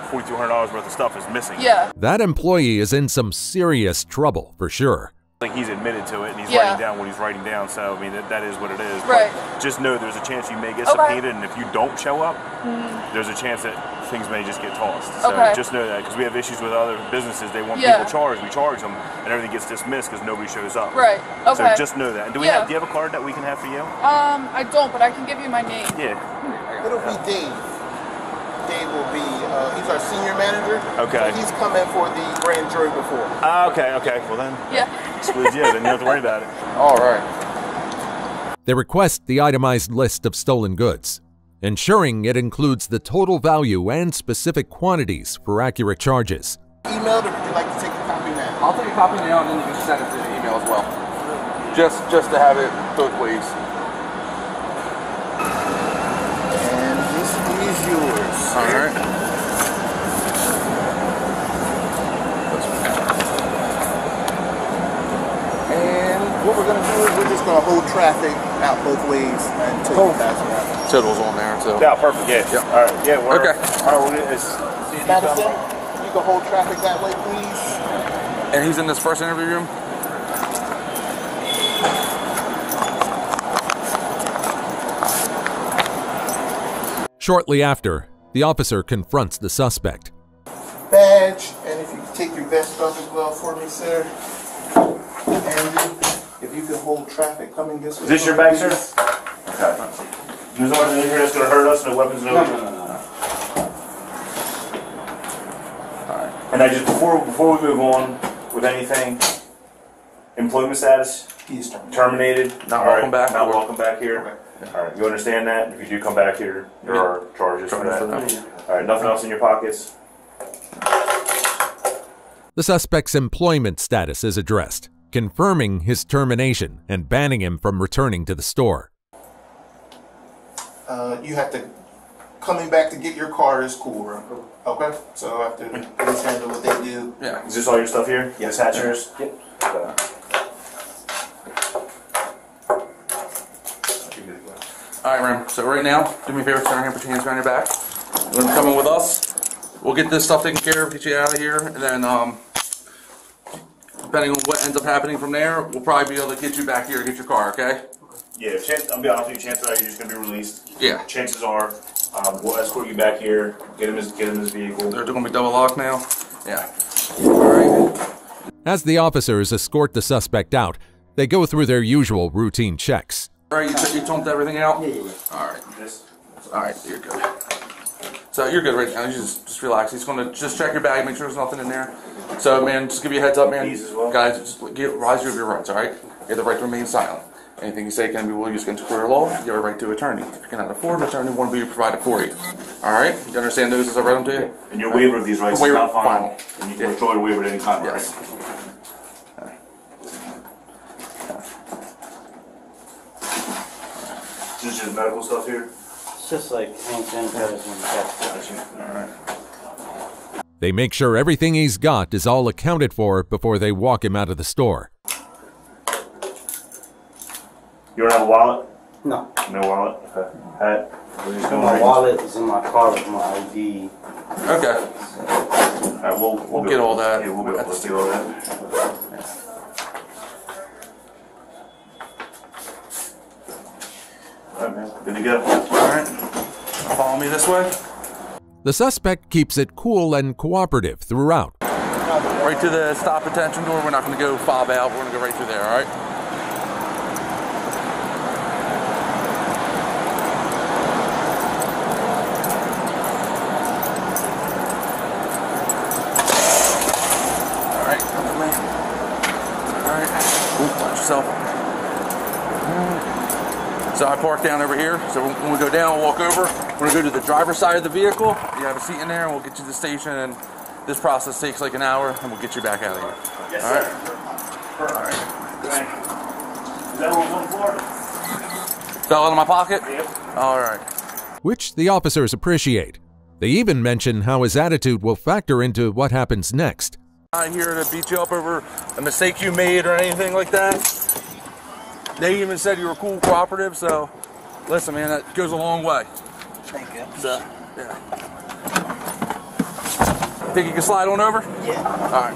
Speaker 15: $4,200 worth of stuff is missing.
Speaker 4: Yeah.
Speaker 1: That employee is in some serious trouble for sure.
Speaker 15: Like he's admitted to it and he's writing down what he's writing down. So I mean that is what it is.
Speaker 4: Right.
Speaker 15: But just know there's a chance you may get subpoenaed, and if you don't show up, there's a chance that things may just get tossed. So just know that, because we have issues with other businesses. They want people charged. We charge them, and everything gets dismissed because nobody shows up.
Speaker 4: Right. Okay.
Speaker 15: So just know that. And do you have a card that we can have for you?
Speaker 4: I don't, but I can give you my name.
Speaker 15: Yeah.
Speaker 14: It'll be Dave. Dave will be, he's our senior manager.
Speaker 15: Okay.
Speaker 14: So he's come in for the grand jury before.
Speaker 15: Okay. Well then.
Speaker 4: Yeah.
Speaker 15: Squeeze, then you don't have to worry about it.
Speaker 14: All right.
Speaker 1: They request the itemized list of stolen goods, ensuring it includes the total value and specific quantities for accurate charges.
Speaker 14: Emailed, or would you like to take a copy now?
Speaker 13: I'll take a copy now, and then you can send it to the email as well. Just to have it both ways.
Speaker 14: And this is yours.
Speaker 13: All right.
Speaker 14: And what we're going to do is we're just going to hold traffic out both ways until you guys are out.
Speaker 13: Total's on there, so.
Speaker 15: Yeah, perfect. Yeah. All right. Yeah.
Speaker 13: Okay.
Speaker 15: All right.
Speaker 14: Madison, you can hold traffic that way, please.
Speaker 13: And he's in this first interview room?
Speaker 1: Shortly after, the officer confronts the suspect.
Speaker 14: Badge, and if you could take your vest off as well for me, sir. Andrew, if you could hold traffic coming this way.
Speaker 15: Is this your bag, sir? Okay. There's nothing in here that's going to hurt us, no weapons, no. Alright. And I just, before we move on with anything, Employment status?
Speaker 14: He's terminated.
Speaker 15: Terminated.
Speaker 13: Not welcome back.
Speaker 15: Not welcome back here.
Speaker 14: Okay.
Speaker 15: All right. You understand that? If you do come back here, there are charges for that. All right. Nothing else in your pockets?
Speaker 1: The suspect's employment status is addressed, confirming his termination and banning him from returning to the store.
Speaker 14: You have to, coming back to get your car is cool, bro. Okay? So after police handle what they do.
Speaker 15: Yeah. Is this all your stuff here? Yes. That's yours? Yep.
Speaker 13: Alright, Ram. So right now, do me a favor, turn around, put your hands behind your back. You're gonna come in with us. We'll get this stuff taken care of, get you out of here, and then depending on what ends up happening from there, we'll probably be able to get you back here to get your car, okay?
Speaker 15: Yeah, I'll be honest with you, chances are you're just going to be released.
Speaker 13: Yeah.
Speaker 15: Chances are, we'll escort you back here, get him his vehicle.
Speaker 13: They're going to be double locked now? Yeah. Alright.
Speaker 1: As the officers escort the suspect out, they go through their usual routine checks.
Speaker 13: Alright, you tumped everything out? Yeah. Alright. Alright, you're good. So you're good right now, you just relax. He's going to just check your bag, make sure there's nothing in there. So, man, just give you a heads up, man.
Speaker 15: These as well.
Speaker 13: Guys, just rise you of your rights, alright? You have the right to remain silent. Anything you say can be will used against career law. You have a right to attorney. If you cannot afford an attorney, one will be provided for you. Alright? You understand those as I read them to you?
Speaker 15: And your waiver of these rights is not final. And you can withdraw your waiver at any time,
Speaker 13: yes.
Speaker 15: Right? This is just medical stuff here?
Speaker 10: It's just like hand sanitizers and that's
Speaker 15: Alright.
Speaker 1: They make sure everything he's got is all accounted for before they walk him out of the store.
Speaker 15: You don't have a wallet?
Speaker 10: No.
Speaker 15: No wallet? Okay. Hat?
Speaker 10: My wallet is in my car with my ID.
Speaker 13: Okay.
Speaker 15: Alright, we'll
Speaker 13: get all that.
Speaker 15: Yeah, we'll get all that. Alright, man. Good to go.
Speaker 13: Alright. Follow me this way.
Speaker 1: The suspect keeps it cool and cooperative throughout.
Speaker 13: Right to the stop attention door. We're not going to go fob out. We're going to go right through there, alright? So I park down over here. So when we go down, we'll walk over. We're gonna go to the driver's side of the vehicle. You have a seat in there, and we'll get you to the station. And this process takes like an hour, and we'll get you back out of here.
Speaker 15: Yes,
Speaker 13: all
Speaker 15: sir.
Speaker 13: All right.
Speaker 15: Is that what was on the floor?
Speaker 13: Fell out of my pocket?
Speaker 15: Yep.
Speaker 13: All right.
Speaker 1: Which the officers appreciate. They even mention how his attitude will factor into what happens next.
Speaker 13: I'm not here to beat you up over a mistake you made or anything like that. They even said you were cool, cooperative, so listen, man, that goes a long way.
Speaker 10: Thank you.
Speaker 13: So, yeah. Think you can slide on over?
Speaker 10: Yeah.
Speaker 13: All right.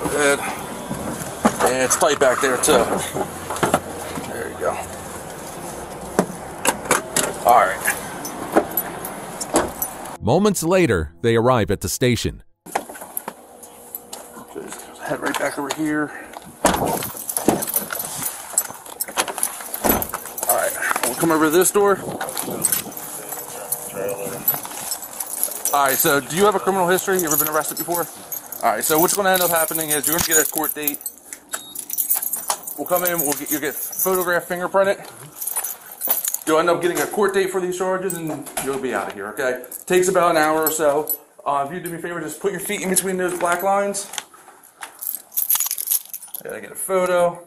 Speaker 13: Good. And it's tight back there, too. There you go. All right.
Speaker 1: Moments later, they arrive at the station.
Speaker 13: Just head right back over here. Alright, we'll come over to this door. Alright, so do you have a criminal history? You ever been arrested before? Alright, so what's going to end up happening is you're going to get a court date. We'll come in, you'll get photographed, fingerprinted. You'll end up getting a court date for these charges, and you'll be out of here, okay? Takes about an hour or so. If you do me a favor, just put your feet in between those black lines. I gotta get a photo.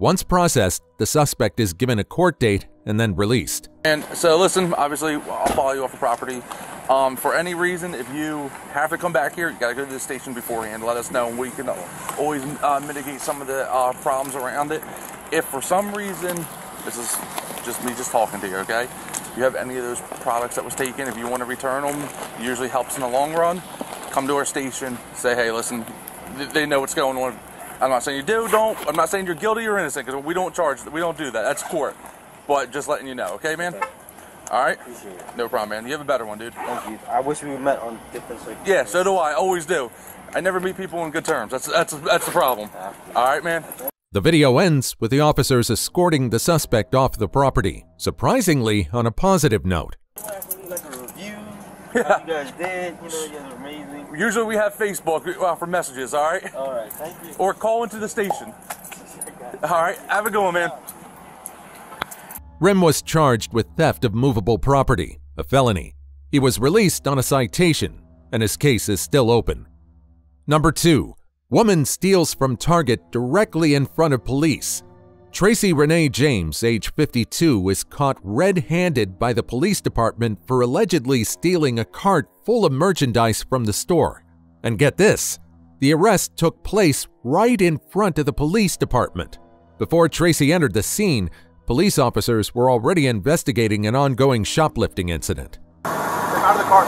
Speaker 1: Once processed, the suspect is given a court date and then released.
Speaker 13: And so listen, obviously, I'll follow you off the property. For any reason, if you have to come back here, you gotta go to the station beforehand. Let us know, and we can always mitigate some of the problems around it. If for some reason, this is just me just talking to you, okay? If you have any of those products that was taken, if you want to return them, it usually helps in the long run. Come to our station, say, hey, listen, they know what's going on. I'm not saying you don't. I'm not saying you're guilty or innocent, because we don't charge, we don't do that. That's court. But just letting you know, okay, man? All right? No problem, man. You have a better one, dude.
Speaker 10: Thank you. I wish we met on different circumstances.
Speaker 13: Yeah, so do I. Always do. I never meet people on good terms. That's the problem. All right, man?
Speaker 1: The video ends with the officers escorting the suspect off the property, surprisingly on a positive note.
Speaker 15: Like a review, how you guys did, you know, you guys are amazing.
Speaker 13: Usually we have Facebook for messages, all right?
Speaker 15: All right, thank you.
Speaker 13: Or call into the station. All right, have a good one, man.
Speaker 1: Rim was charged with theft of movable property, a felony. He was released on a citation, and his case is still open. Number 2. Woman steals from Target directly in front of police. Tracy Renee James, age 52, was caught red-handed by the police department for allegedly stealing a cart full of merchandise from the store. And get this, the arrest took place right in front of the police department. Before Tracy entered the scene, police officers were already investigating an ongoing shoplifting incident.
Speaker 5: Step out of the car.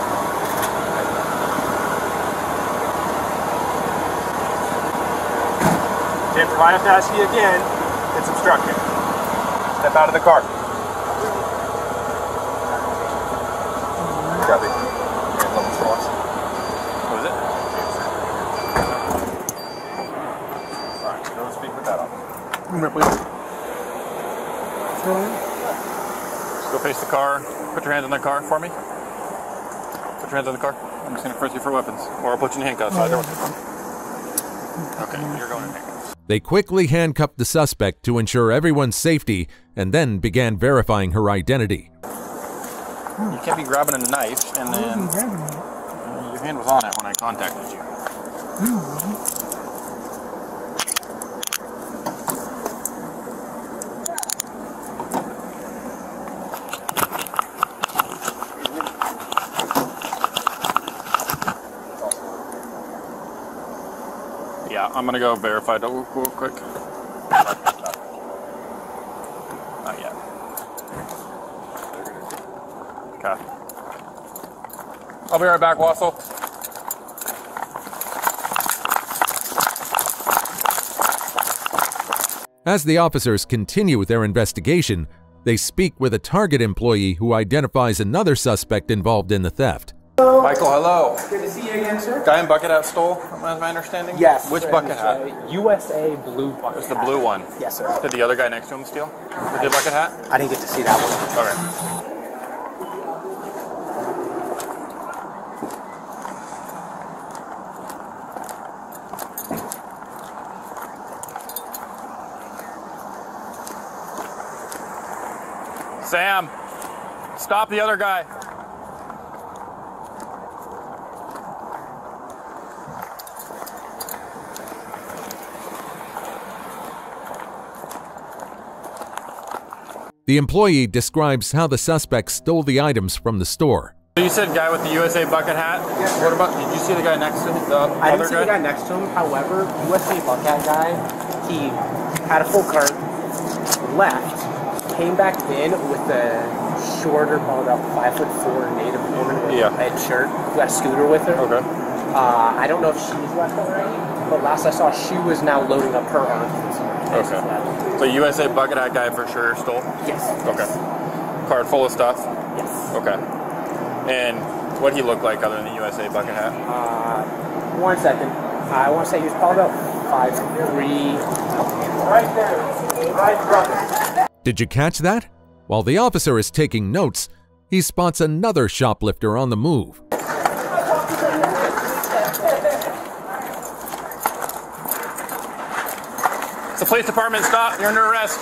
Speaker 5: Jim, if I have to ask you again, it's obstructing. Step out of the car. Copy.
Speaker 13: What was it?
Speaker 5: Alright, don't speak with that on.
Speaker 13: Come here, please. Just go face the car. Put your hands on the car for me. Put your hands on the car. I'm just going to press you for weapons. Or I'll put you in handcuffs. Okay, you're going in handcuffs.
Speaker 1: They quickly handcuffed the suspect to ensure everyone's safety and then began verifying her identity.
Speaker 13: You can't be grabbing a knife and then your hand was on it when I contacted you. Yeah, I'm gonna go verify that real quick. Not yet. Okay. I'll be right back, Wassel.
Speaker 1: As the officers continue their investigation, they speak with a Target employee who identifies another suspect involved in the theft.
Speaker 13: Michael, hello.
Speaker 16: Good to see you again, sir.
Speaker 13: Guy in bucket hat stole, is my understanding?
Speaker 16: Yes.
Speaker 13: Which bucket hat?
Speaker 16: USA blue bucket hat.
Speaker 13: It's the blue one.
Speaker 16: Yes, sir.
Speaker 13: Did the other guy next to him steal the bucket hat?
Speaker 16: I didn't get to see that one.
Speaker 13: Okay. Sam, stop the other guy.
Speaker 1: The employee describes how the suspect stole the items from the store.
Speaker 13: So you said guy with the USA bucket hat? Yes. What about, did you see the guy next to him?
Speaker 16: I didn't see the guy next to him. However, USA bucket hat guy, he had a full cart, left, came back in with a shorter, probably about 5'4" native woman with a red shirt, who had a scooter with her.
Speaker 13: Okay.
Speaker 16: I don't know if she's left already, but last I saw, she was now loading up her arms.
Speaker 13: Okay. So USA bucket hat guy for sure stole?
Speaker 16: Yes.
Speaker 13: Okay. Cart full of stuff?
Speaker 16: Yes.
Speaker 13: Okay. And what did he look like other than the USA bucket hat?
Speaker 16: 1 second. I want to say he was probably about 5'3". Right there. Right brother.
Speaker 1: Did you catch that? While the officer is taking notes, he spots another shoplifter on the move.
Speaker 13: It's the police department. Stop. You're under arrest.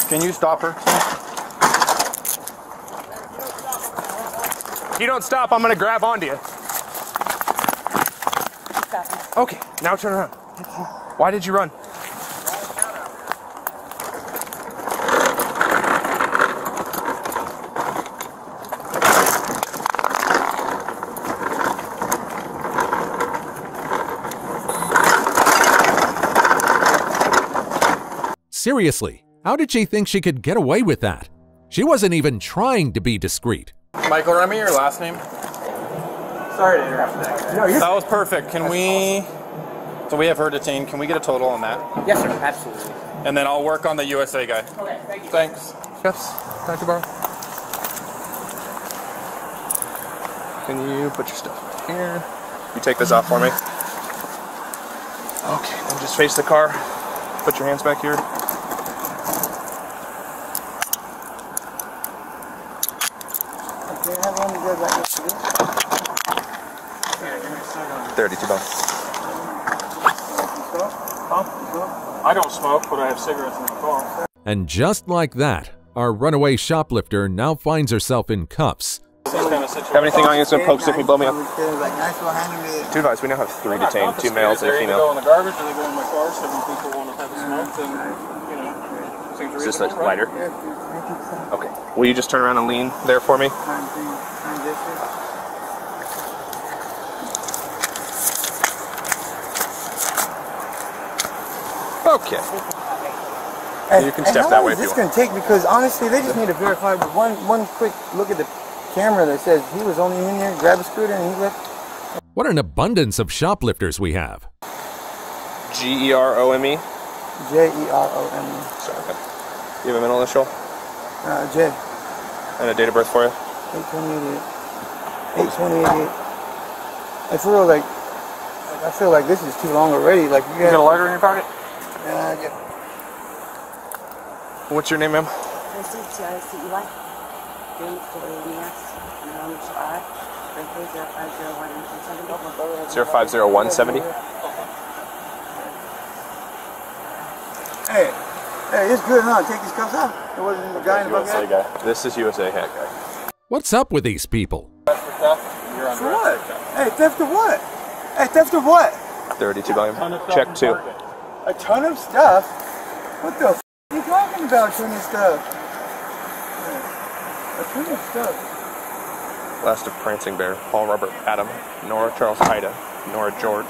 Speaker 13: Can you stop her?
Speaker 17: If you don't stop, I'm going to grab onto you. Okay, now turn around. Why did you run?
Speaker 1: Seriously, how did she think she could get away with that? She wasn't even trying to be discreet.
Speaker 13: Michael, remember your last name?
Speaker 16: Sorry to interrupt that. No,
Speaker 13: that was perfect. Can we... So we have her detained. Can we get a total on that?
Speaker 16: Yes, sir. Absolutely.
Speaker 13: And then I'll work on the USA guy.
Speaker 16: Okay, thank you.
Speaker 13: Thanks.
Speaker 17: Yes. Can I borrow? Can you put your stuff here?
Speaker 5: You take this off for me.
Speaker 17: Okay, then just face the car. Put your hands back here.
Speaker 14: Okay, how long is that back next to this?
Speaker 17: 32 bucks.
Speaker 3: I don't smoke, but I have cigarettes in the car.
Speaker 1: And just like that, our runaway shoplifter now finds herself in cuffs.
Speaker 17: Have anything on you that's gonna poke if you blow me up? To advise, we now have 3 detained, 2 males and a
Speaker 3: They
Speaker 17: female.
Speaker 3: go in the garbage or they go in my car. 7 people want to have it smoked, and you know, seems
Speaker 17: Is this a
Speaker 3: reasonable,
Speaker 17: lighter?
Speaker 3: right?
Speaker 17: Okay. Will you just turn around and lean there for me? Okay.
Speaker 14: Hey,
Speaker 17: you can step that way if you
Speaker 14: This
Speaker 17: want.
Speaker 14: gonna take because honestly, they just need to verify with one quick look at the camera that says he was only in there, grabbed a scooter, and he left.
Speaker 1: What an abundance of shoplifters we have.
Speaker 17: G-E-R-O-M-E?
Speaker 14: J-E-R-O-M-E.
Speaker 17: Sorry, okay. You have a middle initial?
Speaker 14: J.
Speaker 17: And a date of birth for you?
Speaker 14: 8/28. 8/28. I feel like this is too long already. Like you
Speaker 17: got a lighter in your pocket?
Speaker 14: Yeah.
Speaker 17: What's your name, ma'am?
Speaker 7: T-I-C-E-Y. James J-A-M-E-S. And I'm Shy.
Speaker 17: 050170.
Speaker 14: Hey, it's good, huh? Take these cuffs off. It wasn't the guy in the
Speaker 17: USA
Speaker 14: bucket.
Speaker 17: guy. This is USA hat guy.
Speaker 1: What's up with these people?
Speaker 14: For what? Hey, theft of what? Hey, theft of what?
Speaker 17: 32 volume. Check 2.
Speaker 14: A ton of stuff? What the f are you talking about, a ton of stuff? A ton of stuff.
Speaker 17: Last of Prancing Bear, Paul Robert Adam, Nora Charles Ida, Nora George,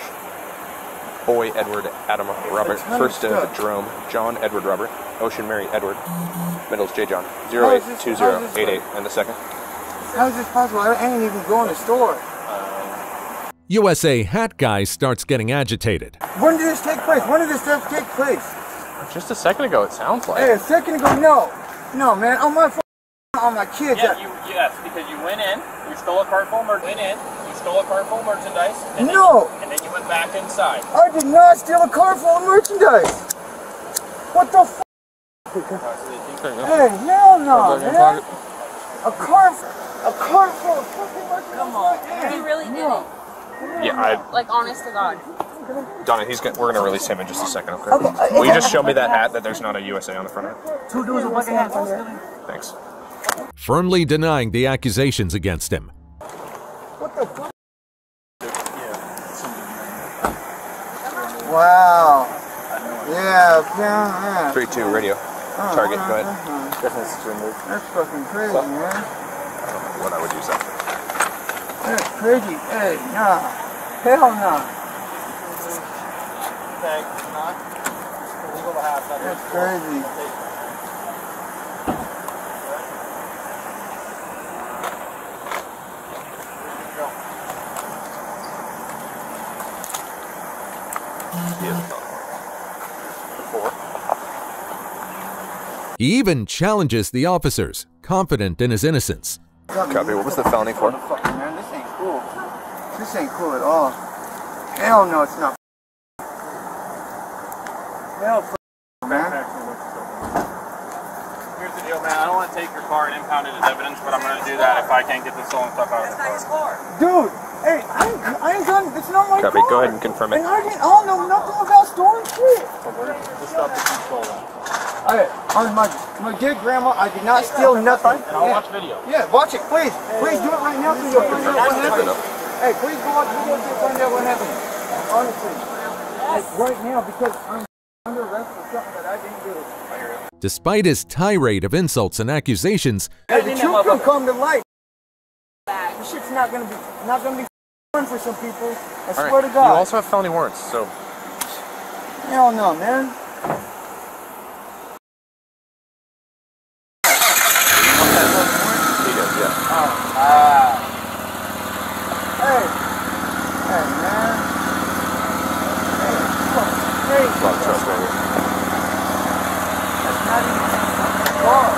Speaker 17: Boy Edward Adam Robert, First Jerome, John Edward Robert, Ocean Mary Edward, Middles J. John, 082088, and the second.
Speaker 14: How is this possible? I ain't even going to the store.
Speaker 1: USA hat guy starts getting agitated.
Speaker 14: When did this take place? When did this stuff take place?
Speaker 17: Just a second ago, it sounds like.
Speaker 14: Hey, a second ago, no. No, man, on my phone, on my kids.
Speaker 3: Yeah, yes, because you went in, you stole a cart full of merchandise, and then and then you went back inside.
Speaker 14: I did not steal a car full of merchandise. What the f? Hey, hell no, man. A car full of fucking merchandise.
Speaker 11: Come on, you really did it.
Speaker 17: Yeah,
Speaker 11: Like, honest to God.
Speaker 17: Donna, we're gonna release him in just a second, okay? Will you just show me that hat that there's not a USA on the front of it?
Speaker 14: 2 dudes with bucket hats on there.
Speaker 17: Thanks.
Speaker 1: Firmly denying the accusations against him.
Speaker 14: What the fuck? Wow. Yeah.
Speaker 17: 3-2 radio. Target, go ahead.
Speaker 14: That's fucking crazy, man.
Speaker 17: I don't know what I would use that for.
Speaker 14: That's crazy. Hey, nah. Hell nah. That's crazy.
Speaker 1: He even challenges the officers, confident in his innocence.
Speaker 17: Copy. What was the felony for?
Speaker 14: Man, this ain't cool. This ain't cool at all. Hell no, it's not. Hell, man.
Speaker 3: Here's the deal, man. I don't want to take your car and impound it as evidence, but I'm going to do that if I can't get the stolen stuff out of the car.
Speaker 14: Dude, hey, I ain't done. It's not my car.
Speaker 17: Copy. Go ahead and confirm it.
Speaker 14: And I don't know nothing about stolen shit.
Speaker 3: The stuff that you stole.
Speaker 14: Hey, on my dear grandma, I did not steal nothing.
Speaker 3: And I'll watch video.
Speaker 14: Yeah, watch it, please. Please do it right now so you'll find out what happened. Hey, please go watch video to find out what happened. Honestly. Like, right now, because I'm under arrest for something that I didn't do.
Speaker 1: Despite his tirade of insults and accusations,
Speaker 14: Hey, the truth will come to light. This shit's not gonna be fun for some people. I swear to God.
Speaker 17: You also have felony warrants, so.
Speaker 14: Hell no, man.
Speaker 17: He does, yeah.
Speaker 14: Hey, man. Hey,
Speaker 17: A lot of trust right here.
Speaker 14: that's not even car.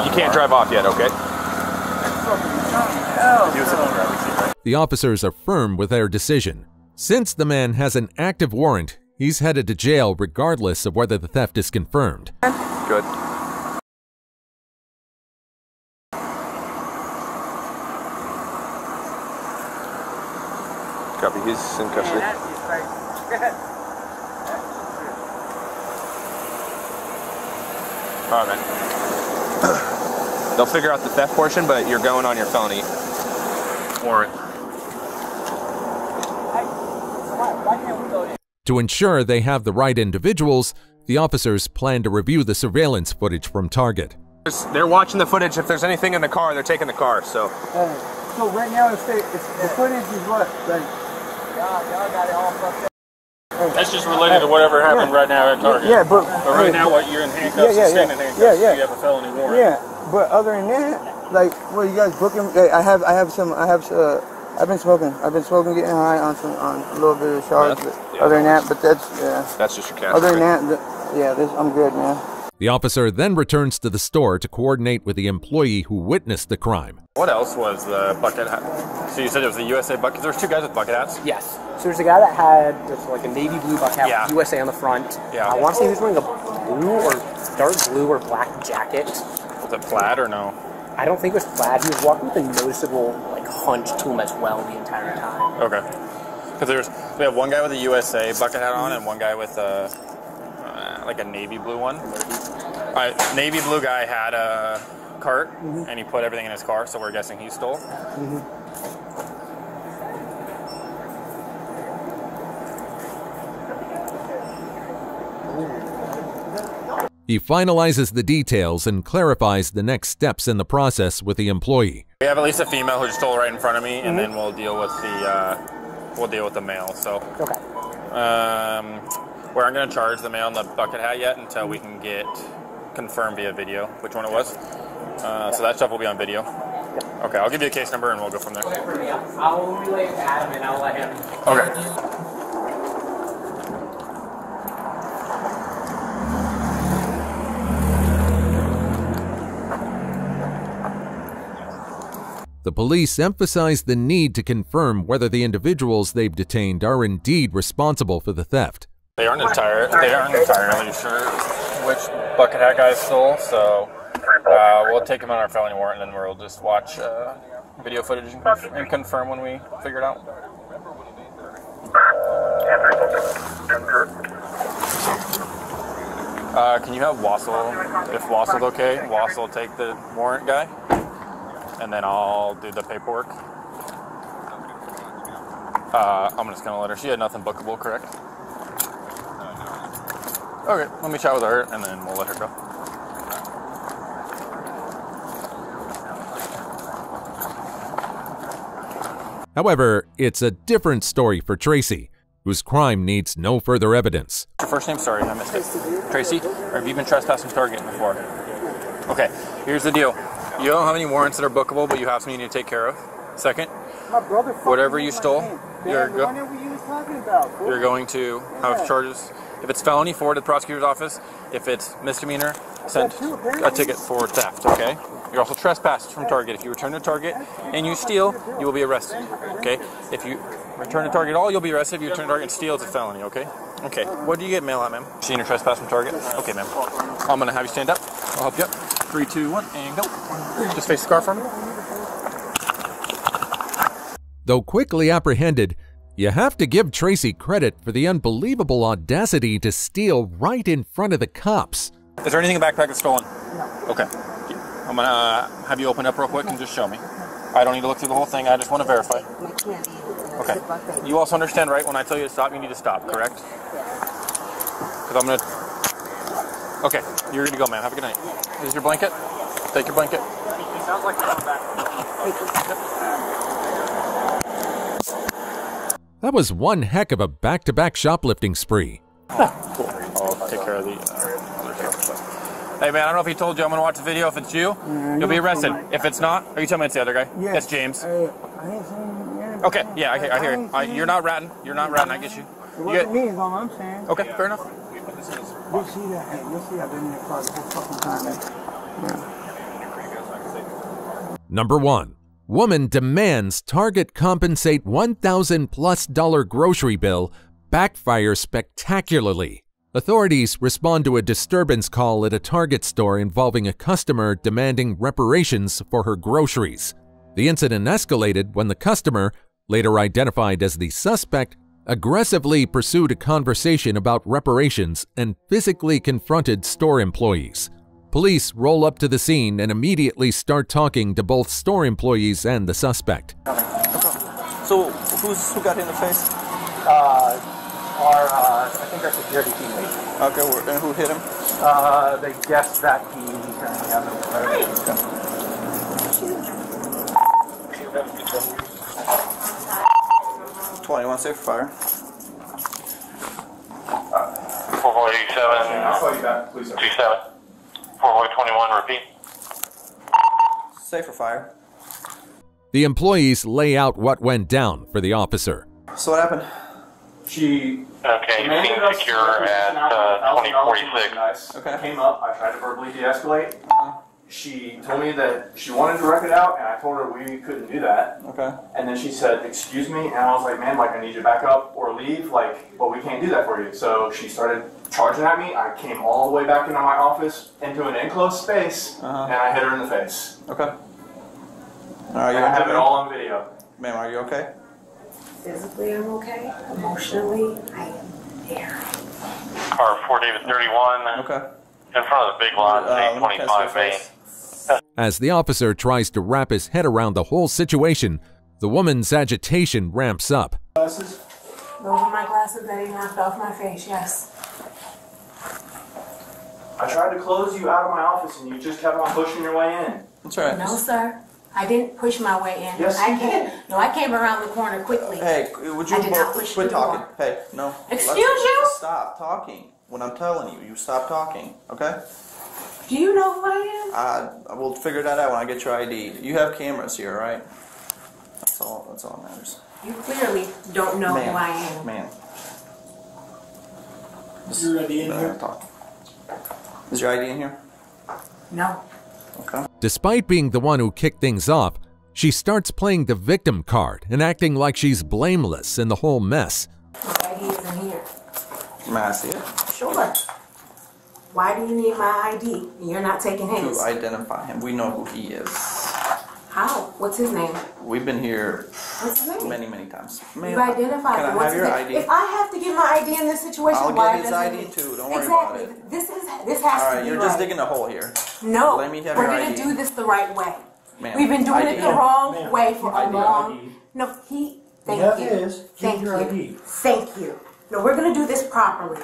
Speaker 17: You can't drive off yet, okay?
Speaker 14: Yeah.
Speaker 1: The officers are firm with their decision. Since the man has an active warrant, he's headed to jail regardless of whether the theft is confirmed.
Speaker 17: Good. Copy, he's in custody. Alright, man. They'll figure out the theft portion, but you're going on your felony warrant.
Speaker 1: To ensure they have the right individuals, the officers plan to review the surveillance footage from Target.
Speaker 17: They're watching the footage. If there's anything in the car, they're taking the car, so.
Speaker 14: So right now, the footage is what? Like, y'all got it all fucked up.
Speaker 3: That's just related to whatever happened right now at Target.
Speaker 14: Yeah, but
Speaker 3: right now, what you're in handcuffs, you're staying in handcuffs. You have a felony warrant.
Speaker 14: Yeah, but other than that, like, what you guys booking? I've been smoking, getting high on a little bit of charge. Other than that, but that's
Speaker 17: That's just your cash.
Speaker 14: Other than that, I'm good, man.
Speaker 1: The officer then returns to the store to coordinate with the employee who witnessed the crime.
Speaker 3: What else was the bucket hat? So you said it was the USA bucket. There's two guys with bucket hats?
Speaker 16: Yes. So there's a guy that had just like a navy blue bucket hat with USA on the front.
Speaker 3: Yeah.
Speaker 16: I want to say he was wearing a blue or dark blue or black jacket.
Speaker 3: Was it plaid or no?
Speaker 16: I don't think it was plaid. He was walking with a noticeable like hunch to him as well the entire time.
Speaker 3: Okay. Because we have one guy with a USA bucket hat on and one guy with like a navy blue one. Navy blue guy had a cart and he put everything in his car, so we're guessing he stole.
Speaker 1: He finalizes the details and clarifies the next steps in the process with the employee.
Speaker 3: We have at least a female who just stole right in front of me, and then we'll deal with the male. So
Speaker 16: okay.
Speaker 3: We aren't going to charge the male in the bucket hat yet until we can get confirmed via video which one it was. So that stuff will be on video. Okay, I'll give you a case number and we'll go from there.
Speaker 16: I'll relay it to Adam and I'll let him.
Speaker 3: Okay.
Speaker 1: The police emphasize the need to confirm whether the individuals they've detained are indeed responsible for the theft.
Speaker 3: They aren't entirely sure which bucket hat guy stole, so we'll take him on our felony warrant and then we'll just watch video footage and confirm when we figure it out. Can you have Wassel, if Wassel's okay, Wassel take the warrant guy? And then I'll do the paperwork. I'm just gonna let her. She had nothing bookable, correct? Okay, let me chat with her and then we'll let her go.
Speaker 1: However, it's a different story for Tracy, whose crime needs no further evidence.
Speaker 3: What's your first name? Sorry, I missed it. Tracy? Or have you been trespassing Target before? Okay, here's the deal. You don't have any warrants that are bookable, but you have something you need to take care of. Second, whatever you stole, you're going to have charges. If it's felony, forward to the prosecutor's office. If it's misdemeanor, send a ticket for theft, okay? You're also trespassed from Target. If you return to Target and you steal, you will be arrested, okay? If you return to Target at all, you'll be arrested. If you return to Target and steal, it's a felony, okay? Okay, what do you get mail at, ma'am? Seen your trespass from Target? Okay, ma'am. I'm gonna have you stand up. I'll help you up. 3, 2, 1, and go. Just face the car for me.
Speaker 1: Though quickly apprehended, you have to give Tracy credit for the unbelievable audacity to steal right in front of the cops.
Speaker 3: Is there anything in the backpack that's stolen? No. Okay. I'm gonna have you open up real quick and just show me. I don't need to look through the whole thing, I just want to verify. Okay. You also understand, right, when I tell you to stop, you need to stop, correct? Because I'm gonna... Okay, you're good to go, ma'am. Have a good night. Is your blanket? Take your blanket. Sounds like you're going back.
Speaker 1: That was one heck of a back-to-back shoplifting spree.
Speaker 3: Cool. I'll take care of the other stuff. Hey man, I don't know if he told you I'm gonna watch the video. If it's you, you'll be arrested. If it's not, are you telling me it's the other guy?
Speaker 14: Yeah.
Speaker 3: It's James.
Speaker 14: I ain't seen
Speaker 3: Okay, yeah, I hear you. You're not ratting. You're not ratting, I get you.
Speaker 14: It wasn't me, is all I'm saying.
Speaker 3: Okay, fair enough.
Speaker 14: You'll see that. You'll see I've been in the car the whole fucking time.
Speaker 1: Number 1. Woman demands Target compensate $1,000+ grocery bill backfires spectacularly. Authorities respond to a disturbance call at a Target store involving a customer demanding reparations for her groceries. The incident escalated when the customer, later identified as the suspect, aggressively pursued a conversation about reparations and physically confronted store employees. Police roll up to the scene and immediately start talking to both store employees and the suspect.
Speaker 6: So, who got hit in the face?
Speaker 10: I think our security teammate.
Speaker 6: Okay, and who hit him?
Speaker 10: They guessed that he currently has a
Speaker 6: 21 safe for fire.
Speaker 18: 4487. I'll call you back, please. 27. 4421, repeat.
Speaker 6: Safe for fire.
Speaker 1: The employees lay out what went down for the officer.
Speaker 6: So what happened?
Speaker 18: She secure at 2046.
Speaker 19: Nice. Okay. Came up. I tried to verbally de-escalate. She told me that she wanted to wreck it out, and I told her we couldn't do that.
Speaker 6: Okay.
Speaker 19: And then she said, "Excuse me," and I was like, "Man, like I need you to back up or leave. Like, but we can't do that for you." So she started charging at me. I came all the way back into my office into an enclosed space, and I hit her in the face.
Speaker 6: Okay. Are you
Speaker 19: I have it all on video.
Speaker 6: Ma'am, are you okay?
Speaker 20: Physically, I'm okay. Emotionally, I am there.
Speaker 18: Car 4 David 31.
Speaker 6: Okay.
Speaker 18: In front of the big lot, 825 Main.
Speaker 1: As the officer tries to wrap his head around the whole situation, the woman's agitation ramps up.
Speaker 20: Glasses? Those are my glasses that he knocked off my face, yes.
Speaker 19: I tried to close you out of my office, and you just kept on pushing your way in.
Speaker 6: That's right.
Speaker 20: No, sir. I didn't push my way in.
Speaker 19: Yes, you did.
Speaker 20: No, I came around the corner quickly.
Speaker 6: Hey, would you
Speaker 20: I did not push
Speaker 6: quit
Speaker 20: the
Speaker 6: talking?
Speaker 20: door.
Speaker 6: Hey, no.
Speaker 20: Excuse you?
Speaker 6: Stop talking. When I'm telling you, you stop talking, okay?
Speaker 20: Do you know who I am?
Speaker 6: We'll figure that out when I get your ID. You have cameras here, right? That's all that matters.
Speaker 20: You clearly don't know who I am.
Speaker 6: Man.
Speaker 10: Is your ID in here?
Speaker 6: Is your ID in here?
Speaker 20: No.
Speaker 6: Okay.
Speaker 1: Despite being the one who kicked things off, she starts playing the victim card and acting like she's blameless in the whole mess.
Speaker 20: My ID isn't here.
Speaker 6: May I see it?
Speaker 20: Sure. Why do you need my ID? You're not taking his.
Speaker 6: To identify him. We know who he is.
Speaker 20: How? What's his name?
Speaker 6: We've been here
Speaker 20: What's his name?
Speaker 6: many times.
Speaker 20: You've identified
Speaker 6: Can
Speaker 20: him.
Speaker 6: I
Speaker 20: What's
Speaker 6: have your
Speaker 20: his name?
Speaker 6: ID?
Speaker 20: If I have to get my ID in this situation,
Speaker 6: I'll
Speaker 20: why
Speaker 6: get his
Speaker 20: doesn't
Speaker 6: ID
Speaker 20: he?
Speaker 6: too. Don't worry about
Speaker 20: Exactly.
Speaker 6: it.
Speaker 20: This has
Speaker 6: All
Speaker 20: to
Speaker 6: right,
Speaker 20: be
Speaker 6: you're
Speaker 20: right.
Speaker 6: just digging a hole here.
Speaker 20: No,
Speaker 6: Let me have
Speaker 20: we're
Speaker 6: your
Speaker 20: gonna
Speaker 6: ID.
Speaker 20: do this the right way.
Speaker 6: Ma'am,
Speaker 20: We've been doing
Speaker 6: ID.
Speaker 20: it the wrong
Speaker 6: Ma'am,
Speaker 20: way for a
Speaker 6: ID.
Speaker 20: long. No, he. Thank
Speaker 10: Yeah,
Speaker 20: you.
Speaker 10: it is.
Speaker 20: Thank
Speaker 10: Keep your
Speaker 20: you.
Speaker 10: ID.
Speaker 20: Thank you. No, we're gonna do this properly.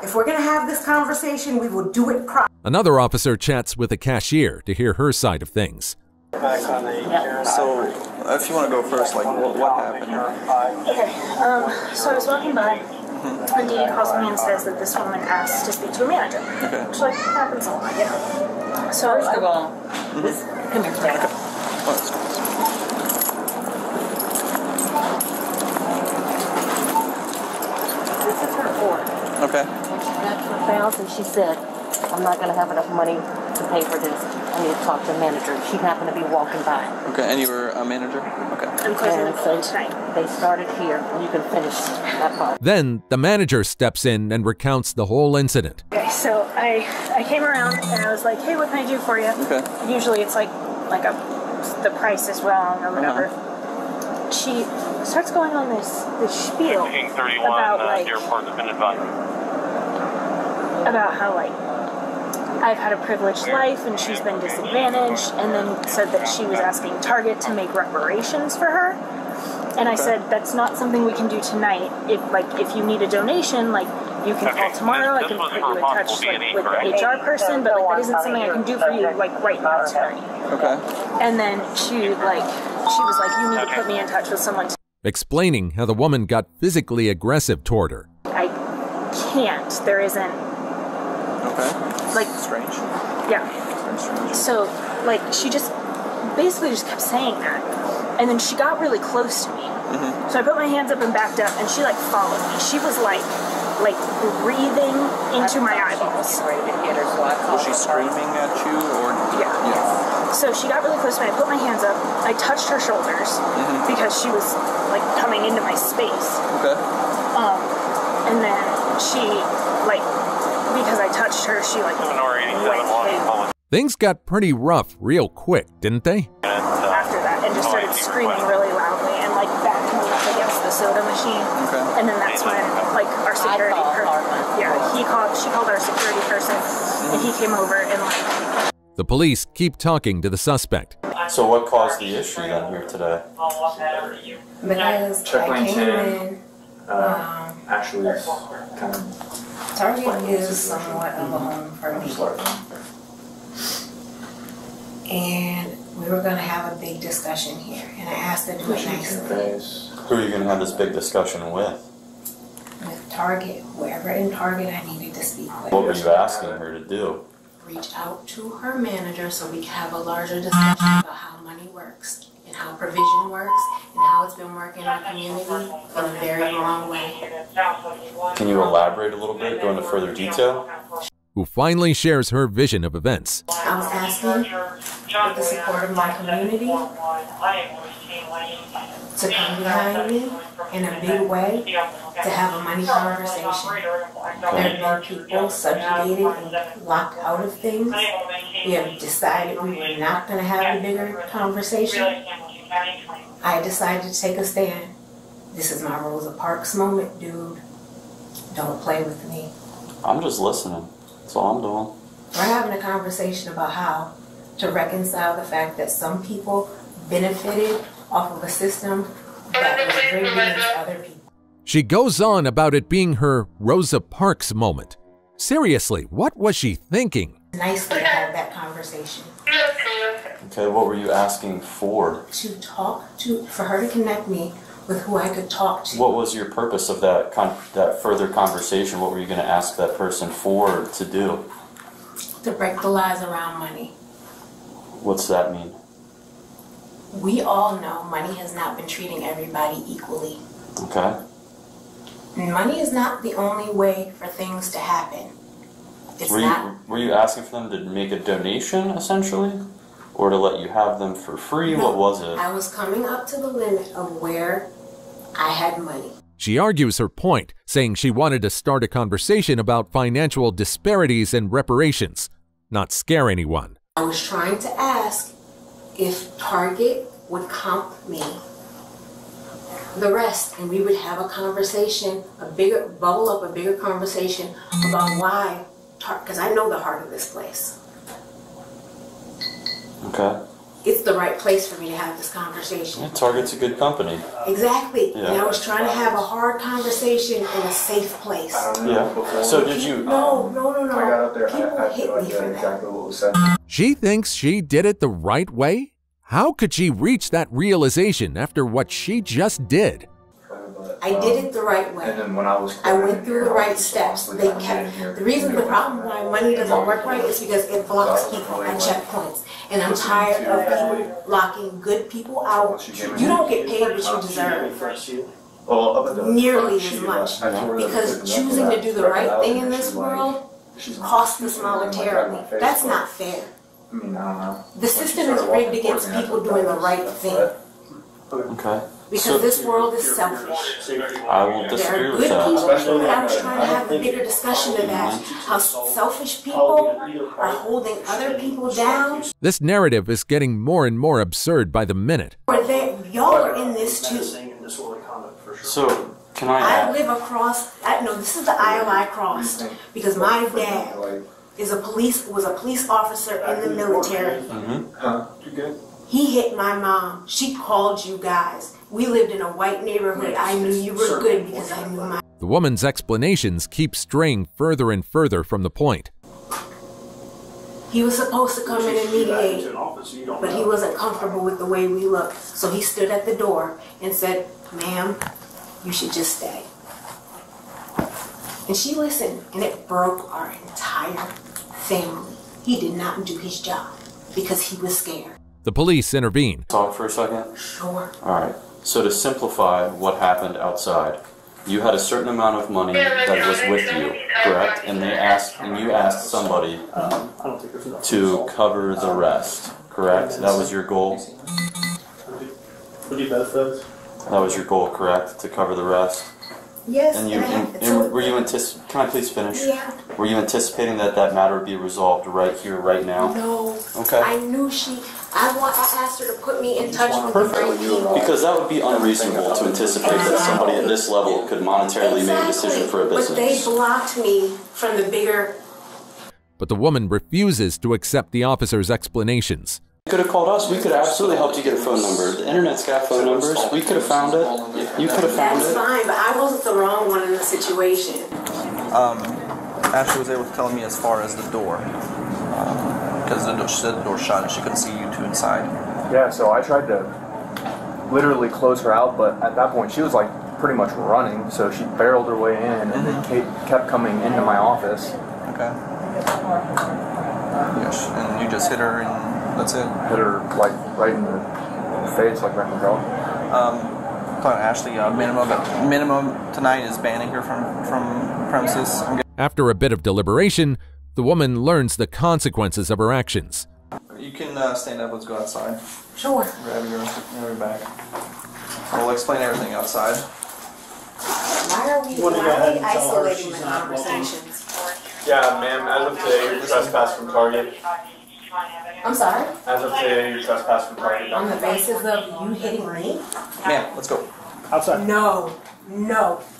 Speaker 20: If we're gonna have this conversation, we will do it properly.
Speaker 1: Another officer chats with a cashier to hear her side of things.
Speaker 6: So, if you want to go first, like, what happened?
Speaker 11: Okay, so I was walking by, and Dean calls me and says that this woman asked to speak to a manager.
Speaker 6: Okay.
Speaker 11: Which, like, happens a lot, you know. So
Speaker 2: First of all, this, come here, Dad.
Speaker 21: This is her order.
Speaker 6: Okay.
Speaker 21: When she got to her house and she said, "I'm not going to have enough money to pay for this. I need to talk to the manager." She happened to be walking by.
Speaker 6: Okay, and you were a manager? Okay.
Speaker 11: I'm closing the
Speaker 21: And
Speaker 11: phone
Speaker 21: so
Speaker 11: tonight.
Speaker 21: they started here, and you can finish that part.
Speaker 1: Then the manager steps in and recounts the whole incident.
Speaker 11: Okay, so I came around and I was like, "Hey, what can I do for you?"
Speaker 6: Okay.
Speaker 11: Usually it's like the price is wrong or whatever. She starts going on this spiel
Speaker 18: King 31,
Speaker 11: about like
Speaker 18: airport has been advised.
Speaker 11: about how like I've had a privileged life and she's been disadvantaged, and then said that she was asking Target to make reparations for her. And I said, that's not something we can do tonight. If you need a donation, like you can call tomorrow. I can put you in touch with the HR person, but like that isn't something I can do for you like right now tonight.
Speaker 6: Okay.
Speaker 11: And then she was like, you need to put me in touch with someone.
Speaker 1: Explaining how the woman got physically aggressive toward her.
Speaker 11: I can't. There isn't.
Speaker 6: Okay.
Speaker 11: Like
Speaker 6: strange.
Speaker 11: Yeah. So like she just basically just kept saying that, and then she got really close to me. So I put my hands up and backed up, and she like followed me. She was like like breathing into my eyeballs.
Speaker 17: Was she screaming at you or?
Speaker 11: Yeah. So she got really close to me. I put my hands up. I touched her shoulders because she was like coming into my space.
Speaker 17: Okay.
Speaker 11: And then she like, because I touched her, she like went.
Speaker 1: Things got pretty rough real quick, didn't they?
Speaker 11: After that, and just started screaming really loudly and like backing me up against the soda machine.
Speaker 17: Okay.
Speaker 11: And then that's when like our security person, she called our security person, and he came over and like.
Speaker 1: The police keep talking to the suspect.
Speaker 8: So what caused the issue then here today?
Speaker 20: Because I came in.
Speaker 19: Actually, it's kind of
Speaker 20: Target is somewhat of a home for me. And we were going to have a big discussion here, and I asked her to do it nicely.
Speaker 8: Who are you going to have this big discussion with?
Speaker 20: With Target, wherever in Target I needed to speak with.
Speaker 8: What were you asking her to do?
Speaker 20: Reach out to her manager so we can have a larger discussion about how money works, and how provision works, and how it's been working in our community in a very wrong way.
Speaker 8: Can you elaborate a little bit, go into further detail?
Speaker 1: Who finally shares her vision of events.
Speaker 20: I was asking with the support of my community to come behind me in a big way to have a money conversation. There have been people subjugated and locked out of things. We have decided we were not going to have a bigger conversation. I decided to take a stand. This is my Rosa Parks moment, dude. Don't play with me.
Speaker 8: I'm just listening. That's all I'm doing.
Speaker 20: We're having a conversation about how to reconcile the fact that some people benefited off of a system that was rigged against other people.
Speaker 1: She goes on about it being her Rosa Parks moment. Seriously, what was she thinking?
Speaker 20: Nicely to have that conversation.
Speaker 8: Okay, what were you asking for?
Speaker 20: For her to connect me with who I could talk to.
Speaker 8: What was your purpose of that further conversation? What were you going to ask that person for to do?
Speaker 20: To break the lies around money.
Speaker 8: What's that mean?
Speaker 20: We all know money has not been treating everybody equally.
Speaker 8: Okay.
Speaker 20: Money is not the only way for things to happen.
Speaker 8: Were you asking for them to make a donation, essentially? Or to let you have them for free?
Speaker 20: No,
Speaker 8: what was it?
Speaker 20: I was coming up to the limit of where I had money.
Speaker 1: She argues her point, saying she wanted to start a conversation about financial disparities and reparations, not scare anyone.
Speaker 20: I was trying to ask if Target would comp me the rest, and we would have a conversation, a bigger conversation about why, because I know the heart of this place.
Speaker 8: Okay.
Speaker 20: It's the right place for me to have this conversation.
Speaker 8: Yeah, Target's a good company.
Speaker 20: Exactly.
Speaker 8: Yeah.
Speaker 20: And I was trying to have a hard conversation in a safe place.
Speaker 8: Yeah. So did you...
Speaker 20: No.
Speaker 19: I got up there,
Speaker 20: People
Speaker 19: I had
Speaker 20: hit
Speaker 19: no
Speaker 20: me
Speaker 19: idea
Speaker 20: for
Speaker 19: exactly what was said.
Speaker 1: She thinks she did it the right way? How could she reach that realization after what she just did?
Speaker 20: I did it the right way.
Speaker 19: And then when I
Speaker 20: went through the right steps. The reason, the problem why money doesn't work right is because it blocks people at checkpoints. And I'm tired of people locking good people out. You don't get paid what you deserve. Nearly as much. Because choosing to do the right thing in this world costs us monetarily. That's not fair. The system is rigged against people doing the right thing.
Speaker 8: Okay.
Speaker 20: Because this world is selfish.
Speaker 8: I will disagree with that.
Speaker 20: People, but I was trying to have a bigger discussion of that. How selfish people are holding other people down.
Speaker 1: This narrative is getting more and more absurd by the minute.
Speaker 20: Y'all are in this too.
Speaker 8: So, can I
Speaker 20: live across, this is the aisle I crossed. Because my dad was a police officer in the military. He hit my mom. She called you guys. We lived in a white neighborhood. I knew you were good because I knew my...
Speaker 1: The woman's explanations keep straying further and further from the point.
Speaker 20: He was supposed to come in and mediate, but he wasn't comfortable with the way we looked. So he stood at the door and said, "Ma'am, you should just stay." And she listened, and it broke our entire family. He did not do his job because he was scared.
Speaker 1: The police intervene.
Speaker 8: Talk for a second?
Speaker 20: Sure.
Speaker 8: All right. So to simplify what happened outside, You had a certain amount of money that was with you, correct? And you asked somebody to cover the rest, correct? That was your goal? That was your goal, correct? To cover the rest?
Speaker 20: Yes.
Speaker 8: And were you can I please finish?
Speaker 20: Yeah.
Speaker 8: Were you anticipating that that matter would be resolved right here, right now?
Speaker 20: No.
Speaker 8: Okay.
Speaker 20: I knew I asked her to put me in touch with the right people.
Speaker 8: Because that would be unreasonable to anticipate that somebody at this level could monetarily make a decision for a business.
Speaker 20: But they blocked me from the bigger...
Speaker 1: But the woman refuses to accept the officer's explanations.
Speaker 8: You could have called us. We could have absolutely helped you get a phone number. The internet's got phone numbers. We could have found it. You could have found it.
Speaker 20: That's fine, but I wasn't the wrong one in the situation.
Speaker 13: Ashley was able to tell me as far as the door. Because she said the door shut and she couldn't see you two inside.
Speaker 19: Yeah, so I tried to literally close her out, but at that point she was like pretty much running, so she barreled her way in and then kept coming into my office.
Speaker 13: Okay. Yes, and you just hit her and that's it?
Speaker 19: Hit her like right in the face, like right in the belly.
Speaker 13: Ashley, minimum tonight is banning her from premises.
Speaker 1: After a bit of deliberation, the woman learns the consequences of her actions.
Speaker 13: You can stand up. Let's go outside.
Speaker 20: Sure.
Speaker 13: Grab your bag. We'll explain everything outside.
Speaker 20: Why are we isolating the conversations?
Speaker 19: Yeah, ma'am, as of today, you're trespassed from Target.
Speaker 20: I'm sorry?
Speaker 19: As of today, you're trespassed from Target.
Speaker 20: On the basis of you hitting me?
Speaker 13: Ma'am, let's go.
Speaker 19: Outside.
Speaker 20: No,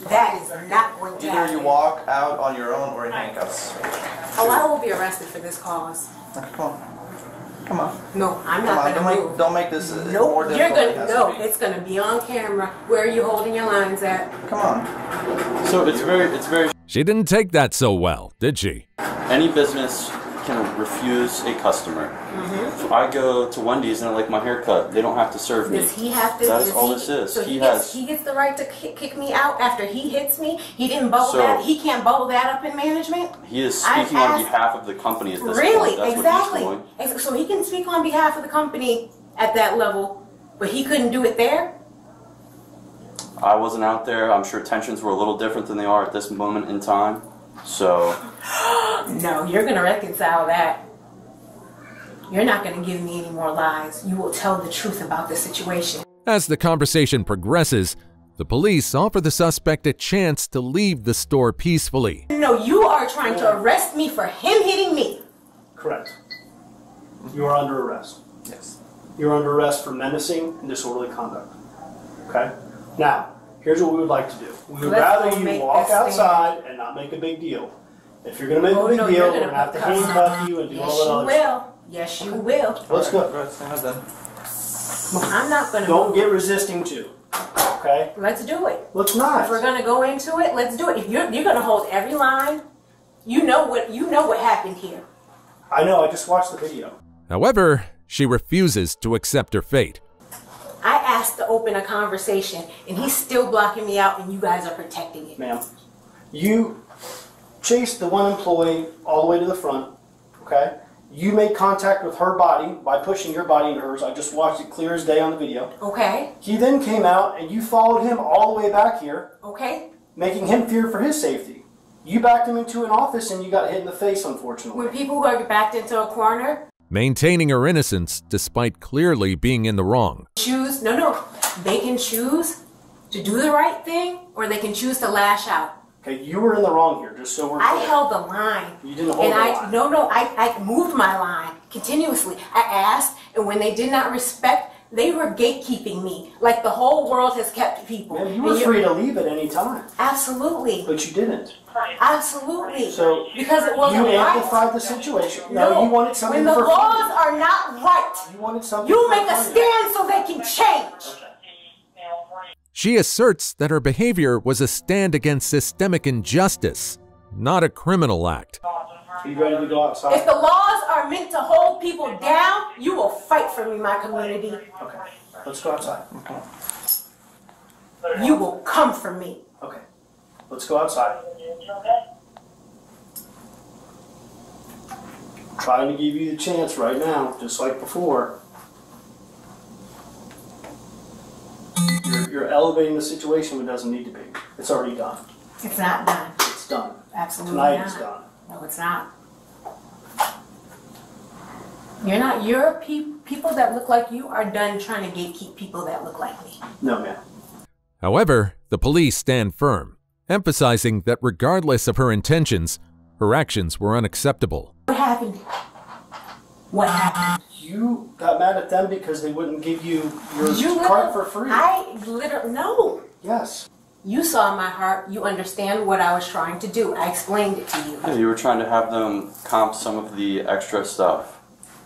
Speaker 20: that is not going to happen.
Speaker 13: Either you walk out on your own or in handcuffs.
Speaker 20: Oh, I will be arrested for this cause.
Speaker 13: Okay, come on.
Speaker 20: No, I'm not going to move.
Speaker 13: Don't make this more difficult.
Speaker 20: It's going to be on camera. Where are you holding your lines at?
Speaker 13: Come on.
Speaker 8: So it's very...
Speaker 1: She didn't take that so well, did she?
Speaker 8: Any business can refuse a customer. If I go to Wendy's and I like my haircut, they don't have to serve me.
Speaker 20: Does he have to?
Speaker 8: That's all this is.
Speaker 20: So he gets the right to kick me out after he hits me. He didn't bubble that. He can't bubble that up in management.
Speaker 8: He is speaking on behalf of the company at this point.
Speaker 20: Really?
Speaker 8: That's
Speaker 20: Exactly.
Speaker 8: What he's doing.
Speaker 20: So he can speak on behalf of the company at that level, but he couldn't do it there.
Speaker 8: I wasn't out there. I'm sure tensions were a little different than they are at this moment in time. So.
Speaker 20: No, you're going to reconcile that. You're not going to give me any more lies. You will tell the truth about the situation.
Speaker 1: As the conversation progresses, the police offer the suspect a chance to leave the store peacefully.
Speaker 20: No, you are trying to arrest me for him hitting me.
Speaker 9: Correct. You are under arrest.
Speaker 13: Yes.
Speaker 9: You're under arrest for menacing and disorderly conduct. Okay? Now, here's what we would like to do. We would rather you walk outside and not make a big deal. If you're going to make a big deal, we're going to have to handcuff you and do all that other stuff.
Speaker 20: Yes, you will.
Speaker 9: Let's go.
Speaker 20: I'm not going to.
Speaker 9: Don't get resisting too. Okay?
Speaker 20: Let's do it.
Speaker 9: Let's not.
Speaker 20: If we're going to go into it, let's do it. If you're going to hold every line, you know what happened here.
Speaker 9: I know. I just watched the video.
Speaker 1: However, she refuses to accept her fate.
Speaker 20: I asked to open a conversation, and he's still blocking me out, and you guys are protecting it.
Speaker 9: Ma'am, you chased the one employee all the way to the front, okay? You made contact with her body by pushing your body into hers. I just watched it clear as day on the video.
Speaker 20: Okay.
Speaker 9: He then came out, and you followed him all the way back here.
Speaker 20: Okay.
Speaker 9: Making him fear for his safety. You backed him into an office, and you got hit in the face, unfortunately.
Speaker 20: When people who are backed into a corner...
Speaker 1: Maintaining her innocence despite clearly being in the wrong.
Speaker 20: No. They can choose to do the right thing, or they can choose to lash out.
Speaker 9: Okay, you were in the wrong here, just so we're clear.
Speaker 20: I held the line.
Speaker 9: You didn't hold the line.
Speaker 20: No, I moved my line continuously. I asked, and when they did not respect, they were gatekeeping me. Like the whole world has kept people.
Speaker 9: Man, you were free to leave at any time.
Speaker 20: Absolutely.
Speaker 9: But you didn't.
Speaker 20: Absolutely.
Speaker 9: So
Speaker 20: because it wasn't
Speaker 9: you
Speaker 20: right.
Speaker 9: amplified the situation. No, you wanted something
Speaker 20: when the
Speaker 9: for
Speaker 20: laws are not right,
Speaker 9: you wanted something.
Speaker 20: You make a stand so they can change.
Speaker 1: She asserts that her behavior was a stand against systemic injustice, not a criminal act.
Speaker 9: Are you ready to go outside?
Speaker 20: If the laws are meant to hold people down, you will fight for me, my community.
Speaker 9: Okay, let's go outside.
Speaker 20: You will come for me.
Speaker 9: Okay, let's go outside. Trying to give you the chance right now, just like before. You're elevating the situation when it doesn't need to be. It's already done.
Speaker 20: It's not done.
Speaker 9: It's done.
Speaker 20: Absolutely
Speaker 9: Tonight
Speaker 20: not.
Speaker 9: it's done.
Speaker 20: No, it's not. You're not. People that look like you are done trying to gatekeep people that look like me.
Speaker 9: No, ma'am.
Speaker 1: However, the police stand firm, emphasizing that regardless of her intentions, her actions were unacceptable.
Speaker 20: What happened? What happened?
Speaker 9: You got mad at them because they wouldn't give you your card for free.
Speaker 20: No.
Speaker 9: Yes.
Speaker 20: You saw my heart. You understand what I was trying to do. I explained it to you.
Speaker 8: Yeah, you were trying to have them comp some of the extra stuff.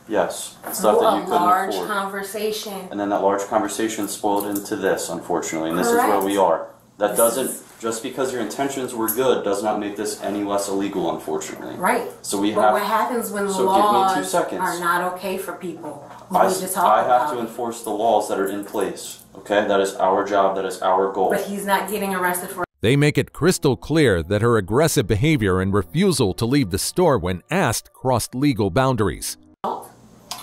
Speaker 8: Yes, stuff
Speaker 20: Through
Speaker 8: that you
Speaker 20: a
Speaker 8: couldn't
Speaker 20: large
Speaker 8: afford.
Speaker 20: conversation.
Speaker 8: And then that large conversation spoiled into this, unfortunately, and this
Speaker 20: Correct.
Speaker 8: is where we are. That
Speaker 20: This
Speaker 8: doesn't,
Speaker 20: is-
Speaker 8: just because your intentions were good, does not make this any less illegal, unfortunately.
Speaker 20: Right.
Speaker 8: So we
Speaker 20: But
Speaker 8: have.
Speaker 20: what happens when
Speaker 8: so give me 2
Speaker 20: laws
Speaker 8: seconds.
Speaker 20: are not okay for people? We
Speaker 8: I
Speaker 20: need to talk
Speaker 8: have
Speaker 20: about
Speaker 8: to
Speaker 20: it.
Speaker 8: enforce the laws that are in place. Okay, that is our job. That is our goal.
Speaker 20: But he's not getting arrested for.
Speaker 1: They make it crystal clear that her aggressive behavior and refusal to leave the store when asked crossed legal boundaries.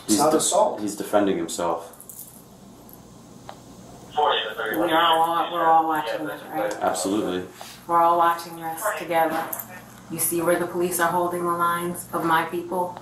Speaker 9: It's not assault.
Speaker 8: He's defending himself.
Speaker 20: We're all watching this, right?
Speaker 8: Absolutely.
Speaker 20: We're all watching this together. You see where the police are holding the lines of my people?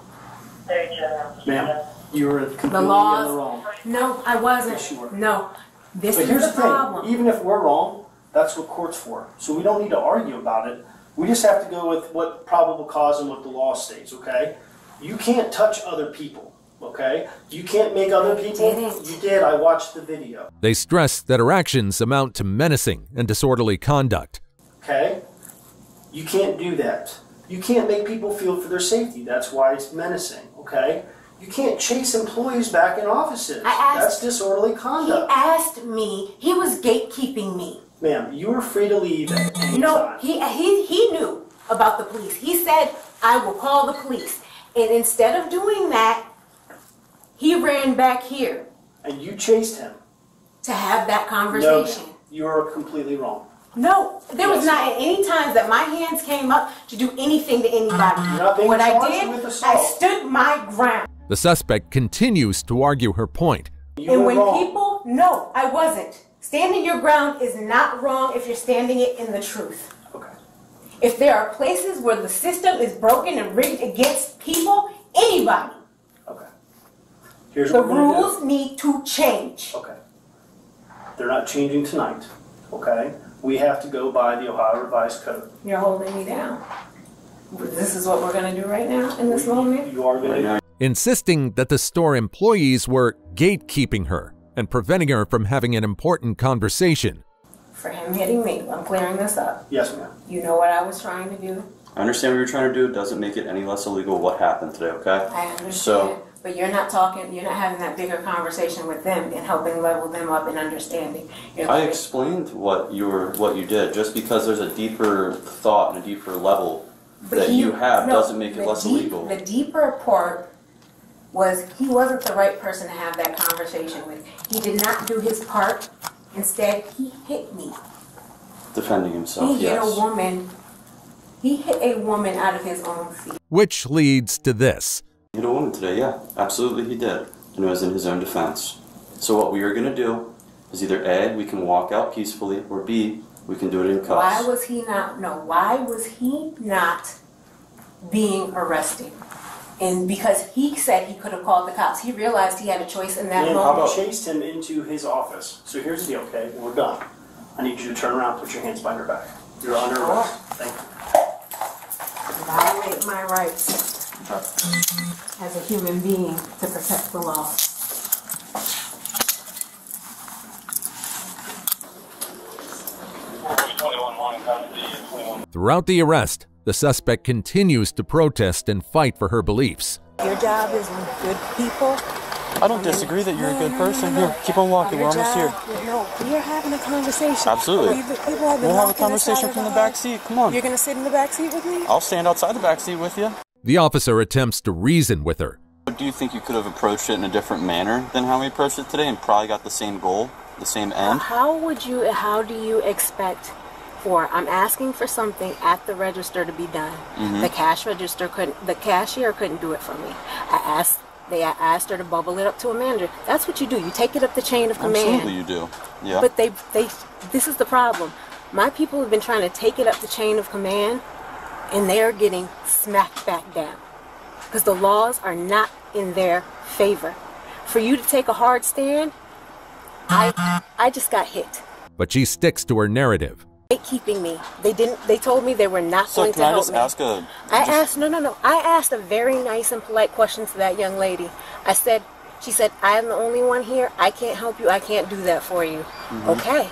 Speaker 9: Ma'am, you were completely
Speaker 20: The
Speaker 9: in
Speaker 20: laws.
Speaker 9: the wrong.
Speaker 20: No, I wasn't.
Speaker 9: Yes, you were.
Speaker 20: No. This
Speaker 9: But
Speaker 20: is
Speaker 9: here's
Speaker 20: the
Speaker 9: the thing.
Speaker 20: problem.
Speaker 9: Even if we're wrong, that's what court's for. So we don't need to argue about it. We just have to go with what probable cause and what the law states, okay? You can't touch other people, okay? You can't make other people. You did. I watched the video.
Speaker 1: They stress that her actions amount to menacing and disorderly conduct.
Speaker 9: Okay? You can't do that. You can't make people feel for their safety. That's why it's menacing, okay? You can't chase employees back in offices. That's disorderly conduct.
Speaker 20: He asked me. He was gatekeeping me.
Speaker 9: Ma'am, you are free to leave at any
Speaker 20: No,
Speaker 9: time.
Speaker 20: he knew about the police. He said, I will call the police. And instead of doing that, he ran back here
Speaker 9: And you chased him.
Speaker 20: to have that
Speaker 9: No,
Speaker 20: conversation.
Speaker 9: ma'am. You are completely wrong.
Speaker 20: No, there was
Speaker 9: Yes.
Speaker 20: not any times that my hands came up to do anything to anybody.
Speaker 9: You're not being
Speaker 20: What I
Speaker 9: charged
Speaker 20: did,
Speaker 9: with assault.
Speaker 20: I stood my ground.
Speaker 1: The suspect continues to argue her point.
Speaker 20: And when people, no, I wasn't. Standing your ground is not wrong if you're standing it in the truth.
Speaker 9: Okay.
Speaker 20: If there are places where the system is broken and rigged against people, anybody,
Speaker 9: Here's
Speaker 20: the
Speaker 9: what we're gonna do.
Speaker 20: rules need to change.
Speaker 9: Okay. They're not changing tonight, okay? We have to go by the Ohio Revised Code.
Speaker 20: You're holding me down. This is what we're going to do right now in this moment.
Speaker 9: You are going to.
Speaker 1: Insisting that the store employees were gatekeeping her and preventing her from having an important conversation.
Speaker 20: For him hitting me, I'm clearing this up.
Speaker 9: Yes, ma'am.
Speaker 20: You know what I was trying to do?
Speaker 8: I understand what you're trying to do. It doesn't make it any less illegal what happened today, okay?
Speaker 20: I understand.
Speaker 8: So,
Speaker 20: But you're not talking, you're not having that bigger conversation with them and helping level them up in understanding. You're
Speaker 8: I
Speaker 20: letting-
Speaker 8: explained what you did. Just because there's a deeper thought and a deeper level
Speaker 20: But
Speaker 8: that
Speaker 20: he-
Speaker 8: you have
Speaker 20: no,
Speaker 8: doesn't make it
Speaker 20: the
Speaker 8: less
Speaker 20: deep-
Speaker 8: illegal.
Speaker 20: The deeper part was he wasn't the right person to have that conversation with. He did not do his part. Instead, he hit me.
Speaker 8: Defending himself,
Speaker 20: He hit
Speaker 8: yes.
Speaker 20: a woman. He hit a woman out of his own feet.
Speaker 1: Which leads to this.
Speaker 8: He hit a woman today, yeah. Absolutely he did. And it was in his own defense. So what we are going to do is either A, we can walk out peacefully, or B, we can do it in cuffs.
Speaker 20: Why was he not being arrested? And because he said he could have called the cops, he realized he had a choice in that
Speaker 9: And
Speaker 20: moment.
Speaker 9: I chased him into his office. So here's the deal, okay? We're done. I need you to turn around, put your hands behind your back. You're under arrest. Thank you.
Speaker 20: Violate my rights as a human being to protect the law.
Speaker 1: Throughout the arrest, the suspect continues to protest and fight for her beliefs.
Speaker 7: Your job is with good people.
Speaker 3: I don't disagree that you're a good person. Here, keep on walking. We're almost here.
Speaker 7: No, we're having a conversation.
Speaker 3: Absolutely.
Speaker 7: People have been
Speaker 3: We'll have a
Speaker 7: walking us
Speaker 3: conversation
Speaker 7: out
Speaker 3: from the
Speaker 7: of
Speaker 3: back seat. Come on.
Speaker 7: You're going to sit in the back seat with me?
Speaker 3: I'll stand outside the back seat with you.
Speaker 1: The officer attempts to reason with her.
Speaker 8: Do you think you could have approached it in a different manner than how we approached it today and probably got the same goal, the same end?
Speaker 11: How do you expect I'm asking for something at the register to be done.
Speaker 8: Mhm.
Speaker 11: The cashier couldn't do it for me. I asked
Speaker 20: They asked her to bubble it up to a manager. That's what you do. You take it up the chain of command.
Speaker 8: Absolutely you do. Yeah.
Speaker 20: But this is the problem. My people have been trying to take it up the chain of command, and they're getting smacked back down. Because the laws are not in their favor. For you to take a hard stand, I just got hit.
Speaker 1: But she sticks to her narrative.
Speaker 20: Keeping me. They told me they were not going to help me. I asked a very nice and polite question to that young lady. She said, I am the only one here. I can't help you. I can't do that for you. Okay.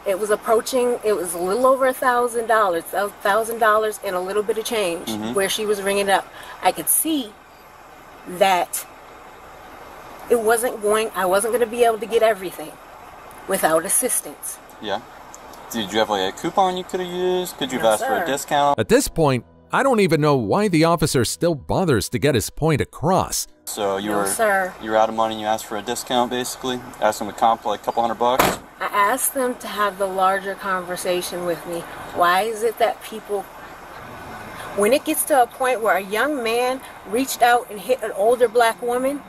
Speaker 20: It was a little over $1,000, $1,000 and a little bit of change where she was ringing it up. I could see that I wasn't going to be able to get everything without assistance.
Speaker 8: Yeah. Did you have like a coupon you could have used? Could you have asked for a discount?
Speaker 1: At this point, I don't even know why the officer still bothers to get his point across.
Speaker 8: So you were out of money and you asked for a discount basically? Asked them to comp like a couple $100?
Speaker 20: I asked them to have the larger conversation with me. Why is it that people, when it gets to a point where a young man reached out and hit an older black woman,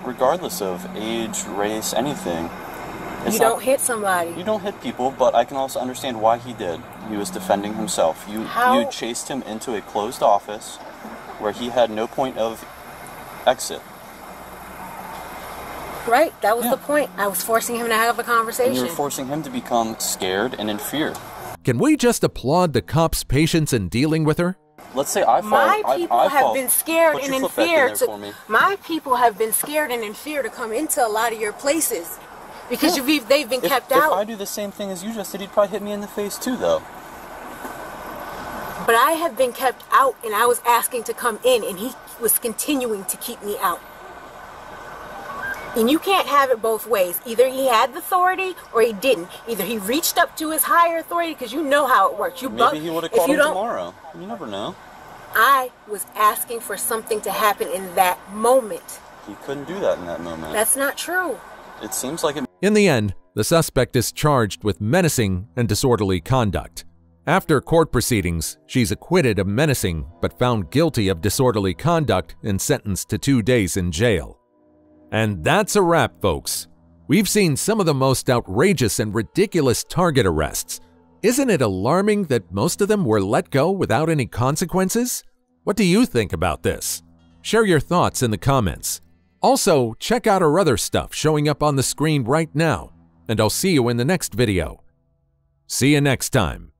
Speaker 8: regardless of age, race, anything,
Speaker 20: you don't hit somebody.
Speaker 8: You don't hit people, but I can also understand why he did. He was defending himself. You chased him into a closed office where he had no point of exit.
Speaker 20: Right, that was the point. I was forcing him to have a conversation.
Speaker 8: And you were forcing him to become scared and in fear.
Speaker 1: Can we just applaud the cop's patience in dealing with her?
Speaker 8: Let's say I fall.
Speaker 20: My people have been scared and in fear to come into a lot of your places because they've been kept out.
Speaker 8: If I do the same thing as you just did, he'd probably hit me in the face too, though.
Speaker 20: But I have been kept out, and I was asking to come in, and he was continuing to keep me out. And you can't have it both ways. Either he had the authority or he didn't. Either he reached up to his higher authority, because you know how it works.
Speaker 8: Maybe he would have called him tomorrow. You never know.
Speaker 20: I was asking for something to happen in that moment.
Speaker 8: He couldn't do that in that moment.
Speaker 20: That's not true.
Speaker 8: It seems like it.
Speaker 1: In the end, the suspect is charged with menacing and disorderly conduct. After court proceedings, she's acquitted of menacing but found guilty of disorderly conduct and sentenced to 2 days in jail. And that's a wrap, folks. We've seen some of the most outrageous and ridiculous target arrests. Isn't it alarming that most of them were let go without any consequences? What do you think about this? Share your thoughts in the comments. Also, check out our other stuff showing up on the screen right now, and I'll see you in the next video. See you next time.